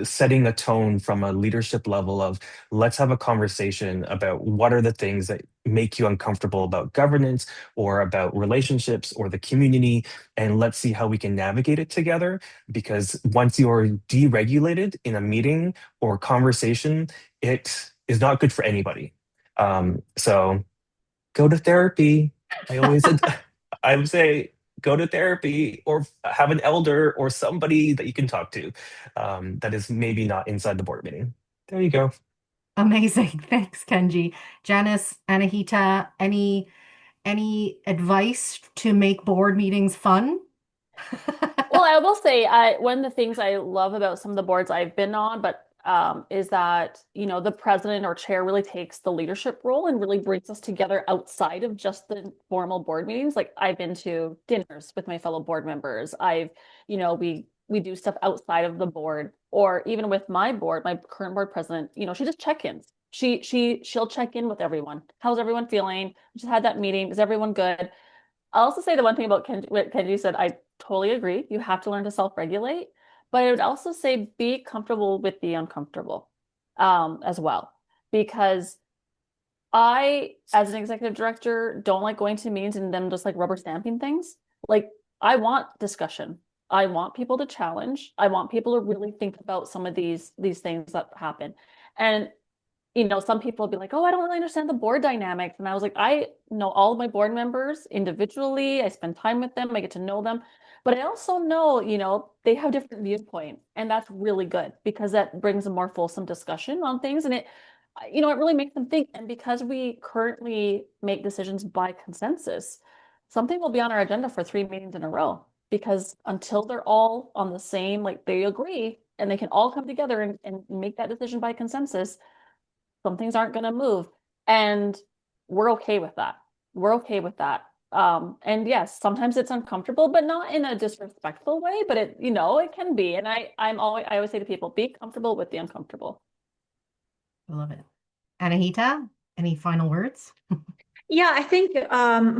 setting a tone from a leadership level of let's have a conversation about what are the things that make you uncomfortable about governance or about relationships or the community, and let's see how we can navigate it together. Because once you're deregulated in a meeting or conversation, it is not good for anybody. So go to therapy. I always, I would say, go to therapy or have an elder or somebody that you can talk to, that is maybe not inside the board meeting. There you go. Amazing. Thanks, Kenji. Janis, Anahita, any advice to make board meetings fun? Well, I will say, one of the things I love about some of the boards I've been on, but is that, the president or chair really takes the leadership role and really brings us together outside of just the formal board meetings. Like I've been to dinners with my fellow board members. We do stuff outside of the board, or even with my board, my current board president, she just check-ins. She'll check in with everyone. How's everyone feeling? Just had that meeting. Is everyone good? I'll also say the one thing about what Kenji said, I totally agree. You have to learn to self-regulate, but I would also say be comfortable with the uncomfortable, as well. Because I, as an executive director, don't like going to meetings and them just like rubber stamping things. Like I want discussion. I want people to challenge. I want people to really think about some of these things that happen. And some people will be like, oh, I don't really understand the board dynamics. And I was like, I know all of my board members individually. I spend time with them. I get to know them. But I also know, they have different viewpoints. And that's really good because that brings a more fulsome discussion on things. And it really makes them think. And because we currently make decisions by consensus, something will be on our agenda for 3 meetings in a row. Because until they're all on the same, like they agree and they can all come together and make that decision by consensus, some things aren't going to move. And we're okay with that. We're okay with that. And yes, sometimes it's uncomfortable, but not in a disrespectful way, but it can be. And I always say to people, be comfortable with the uncomfortable. I love it. Anahita, any final words? Yeah, I think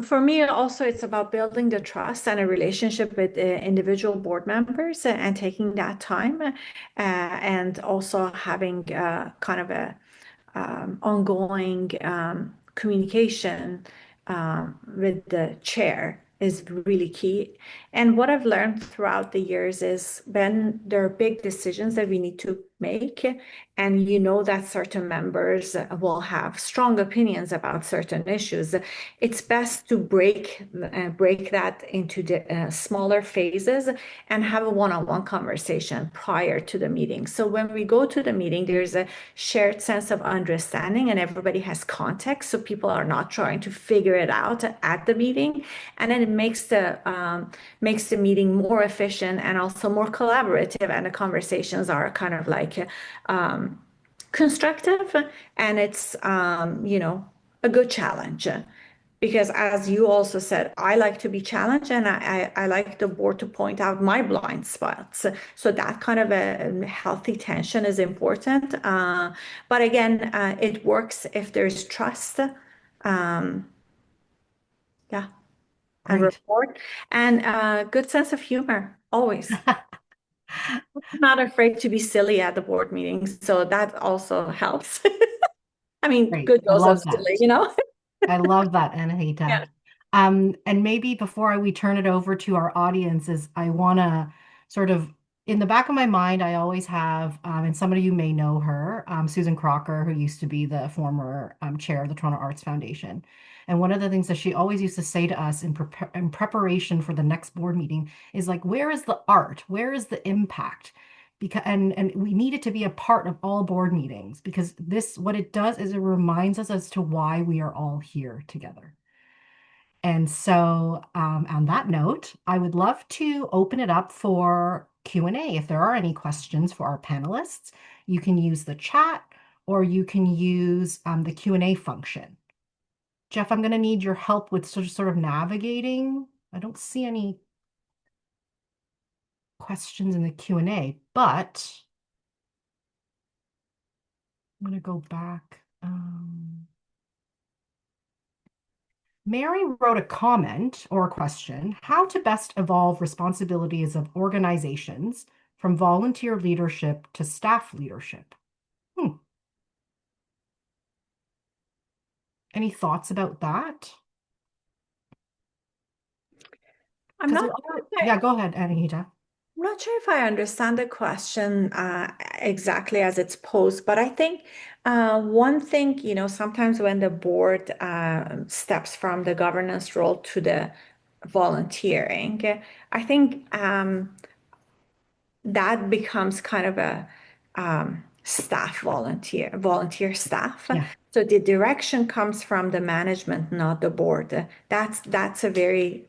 for me also it's about building the trust and a relationship with individual board members and taking that time and also having kind of a ongoing communication with the chair is really key. And what I've learned throughout the years is when there are big decisions that we need to make, and that certain members will have strong opinions about certain issues, it's best to break that into the smaller phases and have a one-on-one conversation prior to the meeting. So when we go to the meeting, there's a shared sense of understanding and everybody has context, so people are not trying to figure it out at the meeting, and then it makes the meeting more efficient and also more collaborative, and the conversations are kind of like constructive, and it's a good challenge. Because as you also said, I like to be challenged and I like the board to point out my blind spots. So that kind of a healthy tension is important. But again, it works if there's trust. Yeah, and Great. rapport and good sense of humor, always. Not afraid to be silly at the board meetings. So that also helps. I mean, Great. good I dose of love that. silly. I love that, Anahita. Yeah. And maybe before we turn it over to our audiences, I want to sort of, in the back of my mind, I always have, and some of you may know her, Susan Crocker, who used to be the former chair of the Toronto Arts Foundation. And one of the things that she always used to say to us in preparation for the next board meeting is like, where is the art? Where is the impact? Because and we need it to be a part of all board meetings, because this, what it does is it reminds us as to why we are all here together. And so, on that note, I would love to open it up for Q&A. If there are any questions for our panelists, you can use the chat or you can use the Q&A function. Jeff, I'm going to need your help with sort of navigating. I don't see any questions in the Q&A, but I'm going to go back. Mary wrote a comment or a question, how to best evolve responsibilities of organizations from volunteer leadership to staff leadership. Any thoughts about that? Yeah, go ahead, Anahita. I'm not sure if I understand the question exactly as it's posed, but I think one thing, sometimes when the board steps from the governance role to the volunteering, I think that becomes kind of a staff volunteer staff. Yeah. So the direction comes from the management, not the board. That's a very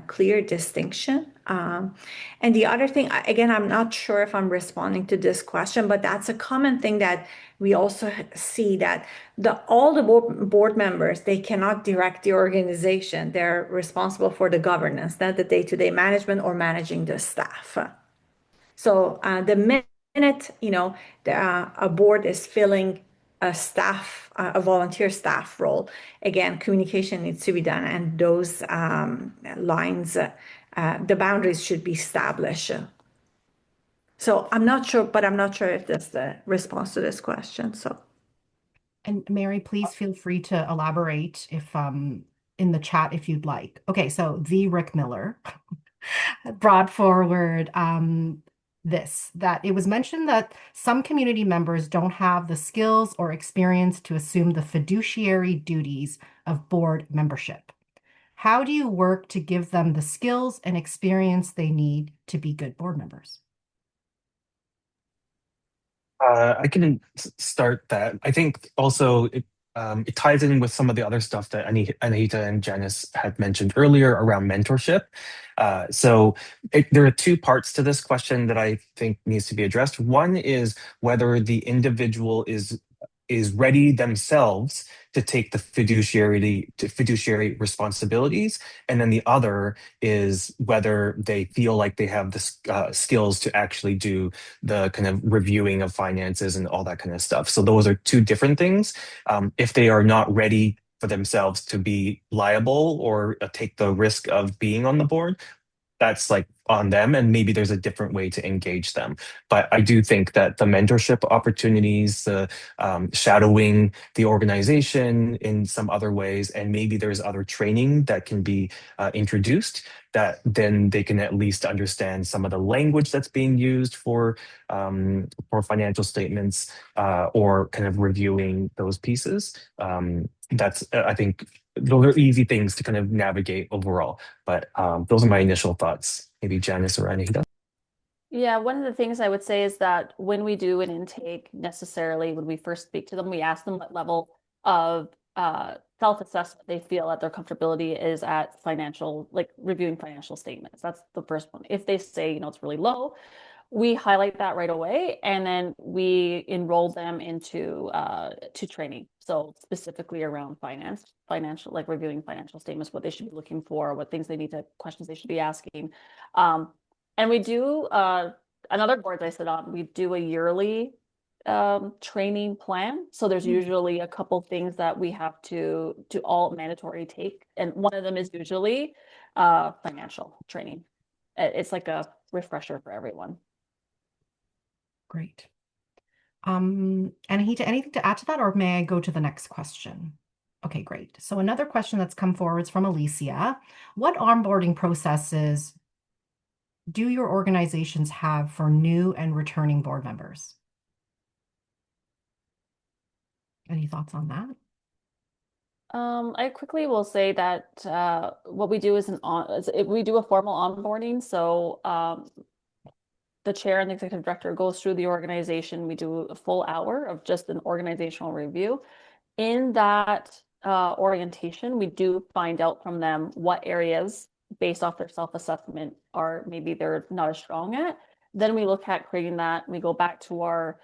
clear distinction. And the other thing, again, I'm not sure if I'm responding to this question, but that's a common thing that we also see that all the board members, they cannot direct the organization. They're responsible for the governance, not the day-to-day management or managing the staff. So the minute, a board is filling a volunteer staff role, again, communication needs to be done, and those lines, the boundaries should be established. So I'm not sure if that's the response to this question. So. And Mary, please feel free to elaborate if in the chat if you'd like. Okay, so the Rick Miller brought forward that it was mentioned that some community members don't have the skills or experience to assume the fiduciary duties of board membership. How do you work to give them the skills and experience they need to be good board members? I can start that. I think also it ties in with some of the other stuff that Anahita and Janis had mentioned earlier around mentorship. So there are two parts to this question that I think needs to be addressed. One is whether the individual is ready themselves to take the fiduciary responsibilities, and then the other is whether they feel like they have the skills to actually do the kind of reviewing of finances and all that kind of stuff. So those are two different things. If they are not ready for themselves to be liable or take the risk of being on the board, that's like on them, and maybe there's a different way to engage them. But I do think that the mentorship opportunities, the shadowing the organization in some other ways, and maybe there's other training that can be introduced, that then they can at least understand some of the language that's being used for financial statements or kind of reviewing those pieces. That's I think those are easy things to kind of navigate overall. But those are my initial thoughts. Maybe Janis or Anahita. Yeah, one of the things I would say is that when we do an intake, necessarily when we first speak to them, we ask them what level of self-assessment they feel that their comfortability is at like reviewing financial statements. That's the first one. If they say, it's really low, we highlight that right away, and then we enroll them into to training. So specifically around financial, like reviewing financial statements, what they should be looking for, questions they should be asking. And we do another board I sit on, we do a yearly training plan. So there's usually a couple things that we have to all mandatory take, and one of them is usually financial training. It's like a refresher for everyone. Great. Anahita, anything to add to that, or may I go to the next question? Okay, great. So another question that's come forward is from Alicia. What onboarding processes do your organizations have for new and returning board members? Any thoughts on that? I quickly will say that what we do is we do a formal onboarding. So the chair and the executive director goes through the organization. We do a full hour of just an organizational review. In that orientation, we do find out from them what areas, based off their self-assessment, are maybe they're not as strong at, Then we look at creating that. We go back to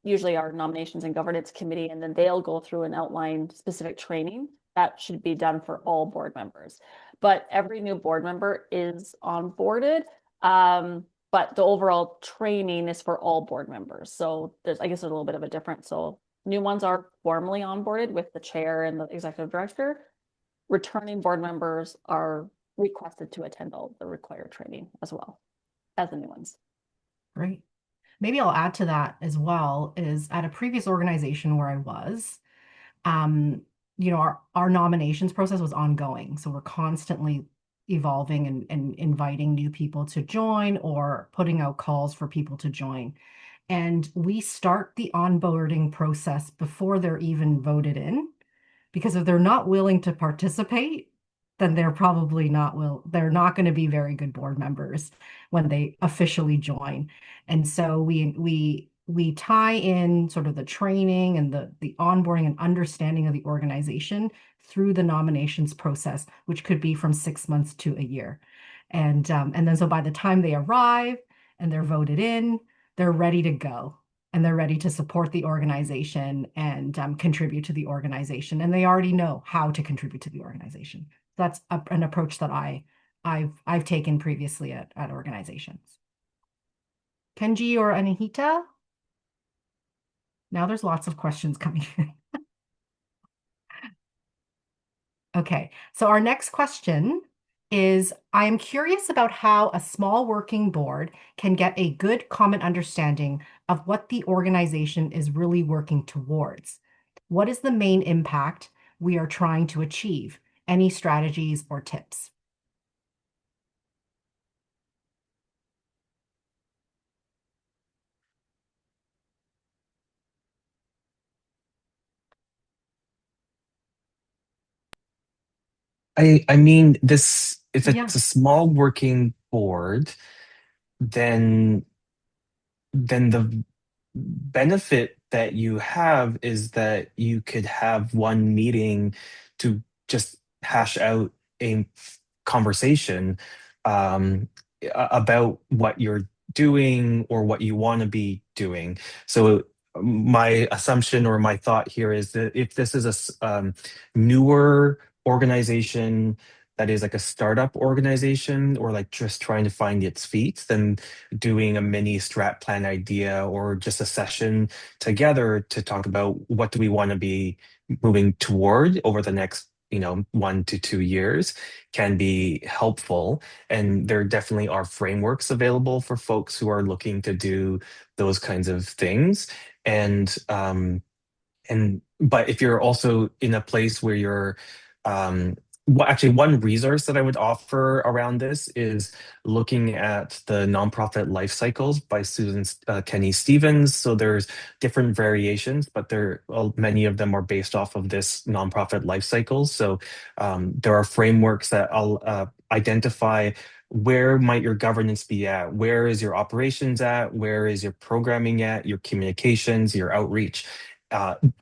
usually our nominations and governance committee, and then they'll go through and outline specific training that should be done for all board members. But every new board member is onboarded. But the overall training is for all board members. So I guess there's a little bit of a difference. So new ones are formally onboarded with the chair and the executive director. Returning board members are requested to attend all the required training as well as the new ones. Great. Maybe I'll add to that as well, is at a previous organization where I was, um, our nominations process was ongoing. So we're constantly evolving and inviting new people to join or putting out calls for people to join. And we start the onboarding process before they're even voted in, because if they're not willing to participate, then they're probably they're not going to be very good board members when they officially join. And so we tie in sort of the training and the onboarding and understanding of the organization through the nominations process, which could be from 6 months to a year. And then so by the time they arrive and they're voted in, they're ready to go and they're ready to support the organization and contribute to the organization. And they already know how to contribute to the organization. That's an approach that I've taken previously at organizations. Kenji or Anahita? Now there's lots of questions coming in. Okay, so our next question is, I am curious about how a small working board can get a good common understanding of what the organization is really working towards. What is the main impact we are trying to achieve? Any strategies or tips? I mean, this if Yeah. it's a small working board, then the benefit that you have is that you could have one meeting to just hash out a conversation about what you're doing or what you want to be doing. So my assumption or my thought here is that if this is a newer organization that is like a startup organization or like just trying to find its feet, then doing a mini strat plan idea or just a session together to talk about what do we want to be moving toward over the next 1 to 2 years can be helpful. And there definitely are frameworks available for folks who are looking to do those kinds of things. But if you're also in a place where you're actually, one resource that I would offer around this is looking at the nonprofit life cycles by Susan Kenny Stevens. So there's different variations, but many of them are based off of this nonprofit life cycles. So there are frameworks that I'll identify where might your governance be at, where is your operations at, where is your programming at, your communications, your outreach.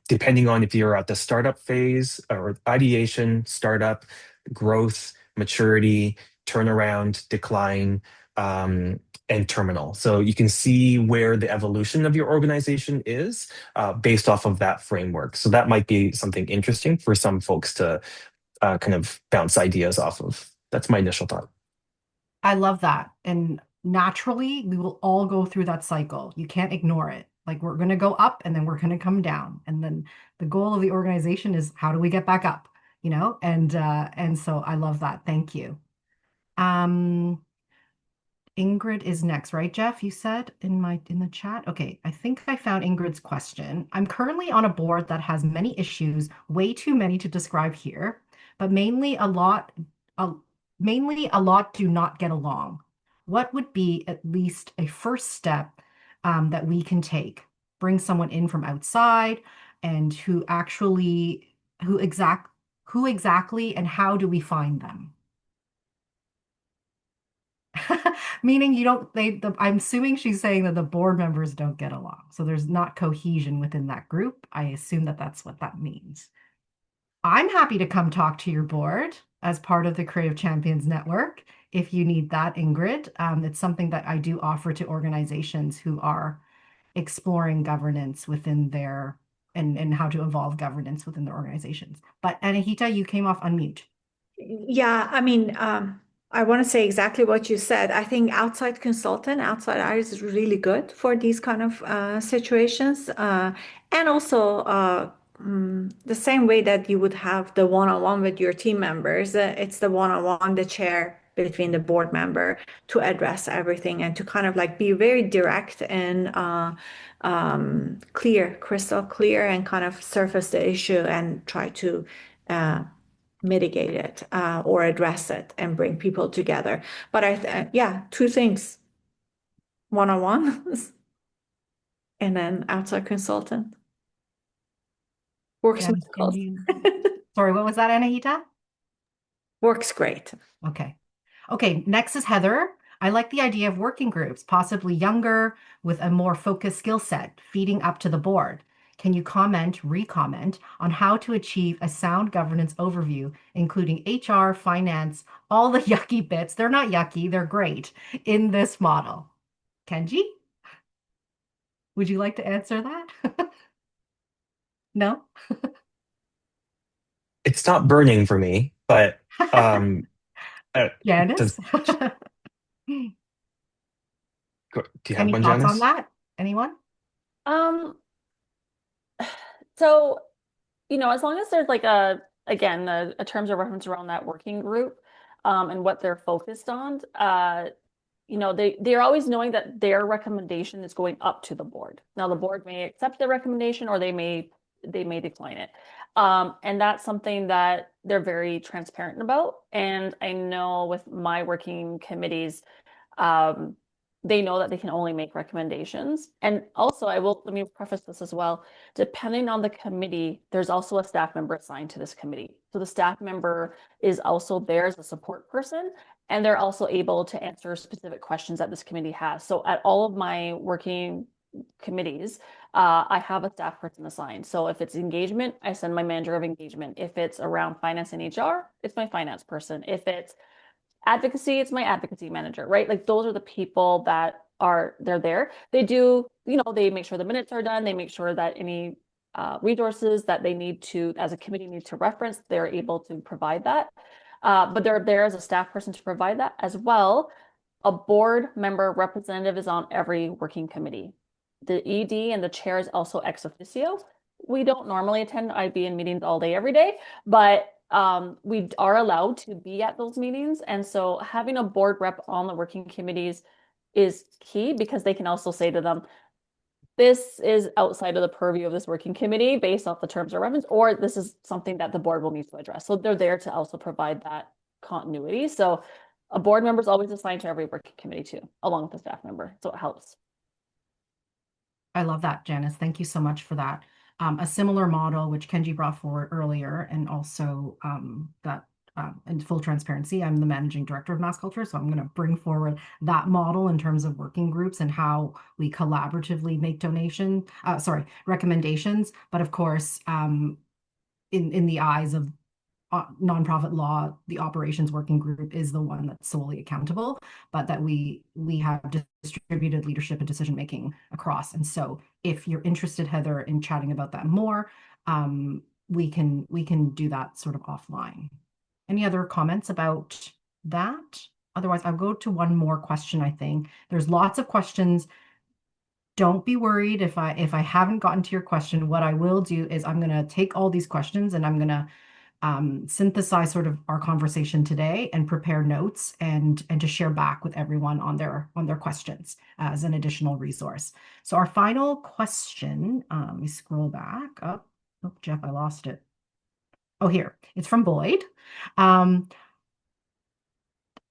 Depending on if you're at the startup phase or ideation, startup, growth, maturity, turnaround, decline, and terminal. So you can see where the evolution of your organization is based off of that framework. So that might be something interesting for some folks to kind of bounce ideas off of. That's my initial thought. I love that. And naturally, we will all go through that cycle. You can't ignore it. Like we're going to go up and then we're going to come down. And then the goal of the organization is how do we get back up, And so I love that. Thank you. Ingrid is next, right, Jeff? You said in the chat. Okay, I think I found Ingrid's question. I'm currently on a board that has many issues, way too many to describe here, but mainly a lot do not get along. What would be at least a first step that we can take? Bring someone in from outside and who exactly and how do we find them? Meaning I'm assuming she's saying that the board members don't get along. So there's not cohesion within that group. I assume that that's what that means. I'm happy to come talk to your board. as part of the Creative Champions Network. If you need that, Ingrid, it's something that I do offer to organizations who are exploring governance within their and how to evolve governance within their organizations. But Anahita, you came off unmute. Yeah, I mean, I want to say exactly what you said. I think outside consultant, outside eyes is really good for these kind of situations. And also, the same way that you would have the one-on-one with your team members, it's the one-on-one, the chair between the board member to address everything and to kind of like be very direct and clear, crystal clear, and kind of surface the issue and try to uh, mitigate it or address it and bring people together. But yeah, two things: one-on-one and then outside consultant works Janice, can miracles. you? Sorry, what was that, Anahita? Works great. Okay. Okay, next is Heather. I like the idea of working groups, possibly younger, with a more focused skill set, feeding up to the board. Can you re-comment on how to achieve a sound governance overview, including HR, finance, all the yucky bits? They're not yucky, they're great in this model. Kenji, would you like to answer that? No? It's not burning for me, but um, Janice? does do you have Any one, thoughts on Janice? that? Anyone? Um, so, as long as there's like again, a terms of reference around that working group, and what they're focused on, they're always knowing that their recommendation is going up to the board. Now, the board may accept the recommendation or they may decline it. And that's something that they're very transparent about. And I know with my working committees, um, they know that they can only make recommendations. And also, let me preface this as well. Depending on the committee, there's also a staff member assigned to this committee. So the staff member is also there as a support person, and they're also able to answer specific questions that this committee has. So at all of my working committees, I have a staff person assigned. So if it's engagement, I send my manager of engagement. If it's around finance and HR, it's my finance person. If it's advocacy, it's my advocacy manager, right? Like those are the people that they're there. They do, they make sure the minutes are done. They make sure that any resources that they need to, as a committee, need to reference, they're able to provide that. But they're there as a staff person to provide that as well. A board member representative is on every working committee. The ED and the chair is also ex officio. We don't normally attend IB in meetings all day, every day, but we are allowed to be at those meetings. And so having a board rep on the working committees is key because they can also say to them, this is outside of the purview of this working committee based off the terms of reference, or this is something that the board will need to address. So they're there to also provide that continuity. So a board member is always assigned to every working committee too, along with the staff member. So it helps. I love that, Janice. Thank you so much for that. A similar model, which Kenji brought forward earlier, and also that in full transparency, I'm the managing director of Mass Culture, so I'm going to bring forward that model in terms of working groups and how we collaboratively make recommendations. But of course, in the eyes of nonprofit law, the operations working group is the one that's solely accountable, but that we have distributed leadership and decision making across. And so, if you're interested, Heather, in chatting about that more, we can do that sort of offline. Any other comments about that? Otherwise, I'll go to one more question. I think there's lots of questions. Don't be worried if I haven't gotten to your question. What I will do is I'm going to take all these questions and I'm going to synthesize sort of our conversation today and prepare notes and to share back with everyone on their questions as an additional resource. So our final question, let me scroll back up. Oh, Jeff, I lost it. Oh, here. It's from Boyd. Let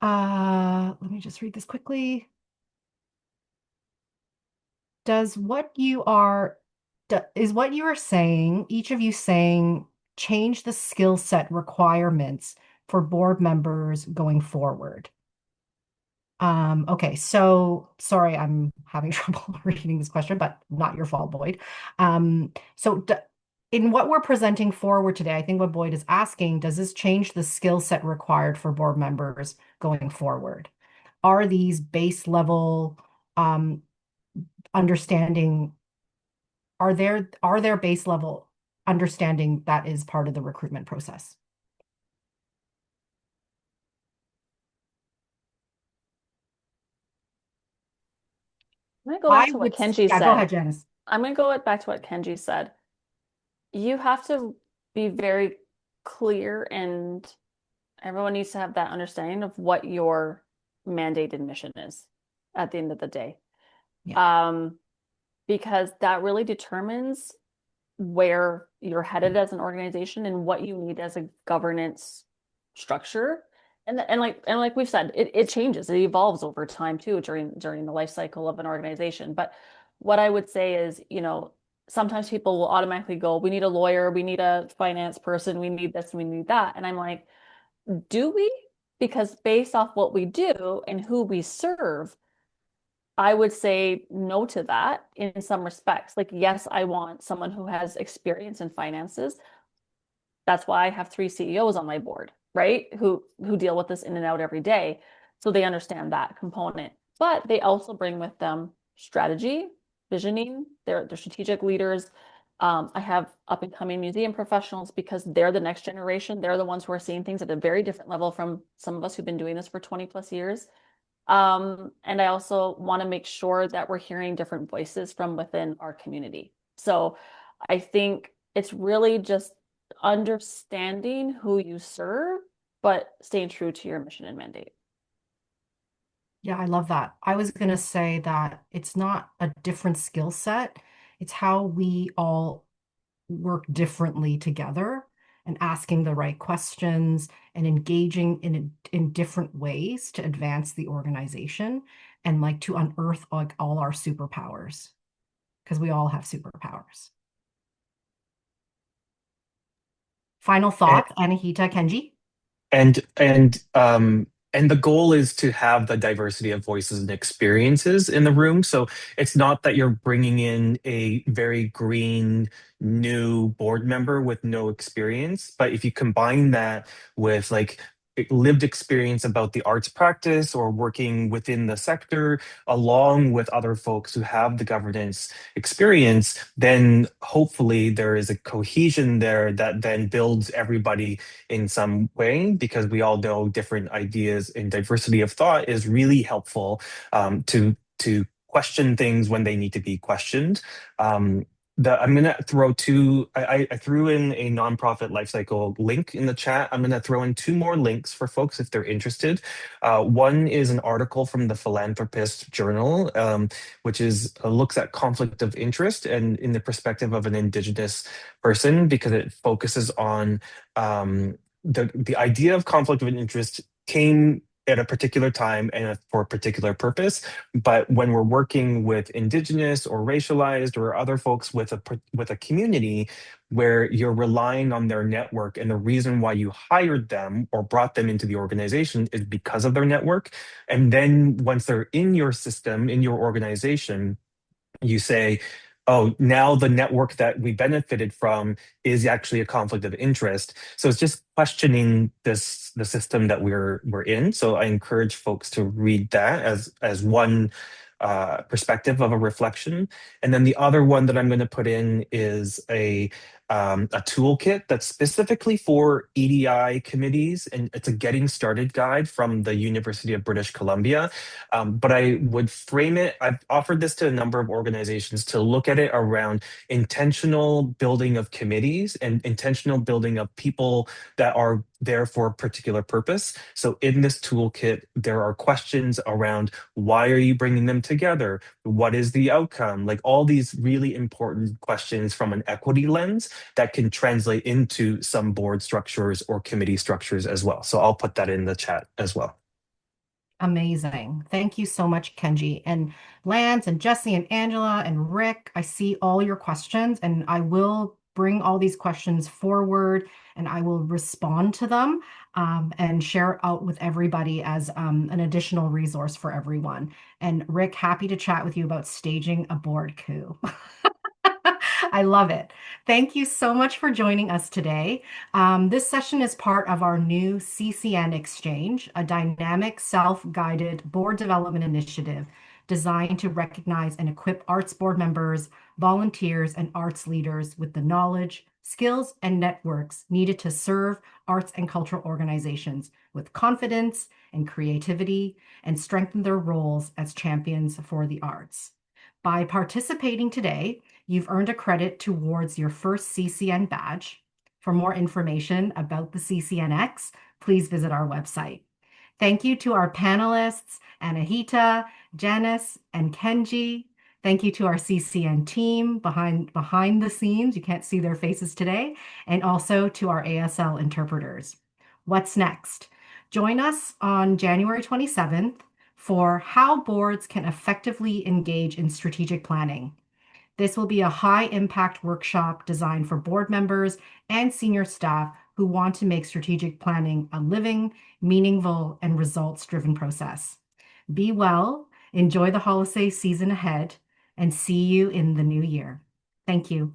me just read this quickly. Is what you are saying, each of you saying, change the skill set requirements for board members going forward? Okay, so sorry, I'm having trouble reading this question, but not your fault, Boyd. So in what we're presenting forward today, I think what Boyd is asking, does this change the skill set required for board members going forward? Are these base level um, understanding, are there base level understanding that is part of the recruitment process? I'm going to go back I to what would, Kenji yeah, go said. ahead, Janice. I'm going to go back to what Kenji said. You have to be very clear, and everyone needs to have that understanding of what your mandated mission is at the end of the day. Yeah. Because that really determines where you're headed as an organization and what you need as a governance structure. And like we've said, it changes, it evolves over time too during the life cycle of an organization. But what I would say is, sometimes people will automatically go, we need a lawyer, we need a finance person, we need this, we need that. And I'm like, do we? Because based off what we do and who we serve, I would say no to that in some respects. Like, yes, I want someone who has experience in finances. That's why I have 3 CEOs on my board, right? Who deal with this in and out every day. So they understand that component. But they also bring with them strategy, visioning. They're strategic leaders. I have up and coming museum professionals because they're the next generation. They're the ones who are seeing things at a very different level from some of us who've been doing this for 20 plus years. And I also want to make sure that we're hearing different voices from within our community. So I think it's really just understanding who you serve, but staying true to your mission and mandate. Yeah, I love that. I was going to say that it's not a different skill set. It's how we all work differently together and asking the right questions and engaging in different ways to advance the organization and like to unearth like all our superpowers because we all have superpowers. Final thoughts, Anahita, Kenji? And the goal is to have the diversity of voices and experiences in the room. So it's not that you're bringing in a very green new board member with no experience, but if you combine that with like lived experience about the arts practice or working within the sector along with other folks who have the governance experience, then hopefully there is a cohesion there that then builds everybody in some way, because we all know different ideas and diversity of thought is really helpful to question things when they need to be questioned. I'm going to throw I threw in a nonprofit lifecycle link in the chat. I'm going to throw in two more links for folks if they're interested. One is an article from the Philanthropist Journal, which looks at conflict of interest and in the perspective of an Indigenous person, because it focuses on the idea of conflict of interest came at a particular time and for a particular purpose. But when we're working with Indigenous or racialized or other folks with a community where you're relying on their network, and the reason why you hired them or brought them into the organization is because of their network. And then once they're in your system, in your organization, you say, oh, now the network that we benefited from is actually a conflict of interest. So it's just questioning the system that we're in. So I encourage folks to read that as one perspective of a reflection. And then the other one that I'm going to put in is a toolkit that's specifically for EDI committees, and it's a getting started guide from the University of British Columbia. But I would frame it, I've offered this to a number of organizations to look at it around intentional building of committees and intentional building of people that are there for a particular purpose. So in this toolkit, there are questions around why are you bringing them together? What is the outcome? Like all these really important questions from an equity lens that can translate into some board structures or committee structures as well. So I'll put that in the chat as well. Amazing. Thank you so much, Kenji. And Lance and Jesse and Angela and Rick, I see all your questions and I will bring all these questions forward and I will respond to them and share out with everybody as an additional resource for everyone. And Rick, happy to chat with you about staging a board coup. I love it. Thank you so much for joining us today. This session is part of our new CCN Exchange, a dynamic, self-guided board development initiative designed to recognize and equip arts board members, volunteers, and arts leaders with the knowledge, skills, and networks needed to serve arts and cultural organizations with confidence and creativity and strengthen their roles as champions for the arts. By participating today, you've earned a credit towards your first CCN badge. For more information about the CCNX, please visit our website. Thank you to our panelists, Anahita, Janis, and Kenji. Thank you to our CCN team behind the scenes. You can't see their faces today. And also to our ASL interpreters. What's next? Join us on January 27th for how boards can effectively engage in strategic planning. This will be a high-impact workshop designed for board members and senior staff who want to make strategic planning a living, meaningful, and results-driven process. Be well, enjoy the holiday season ahead, and see you in the new year. Thank you.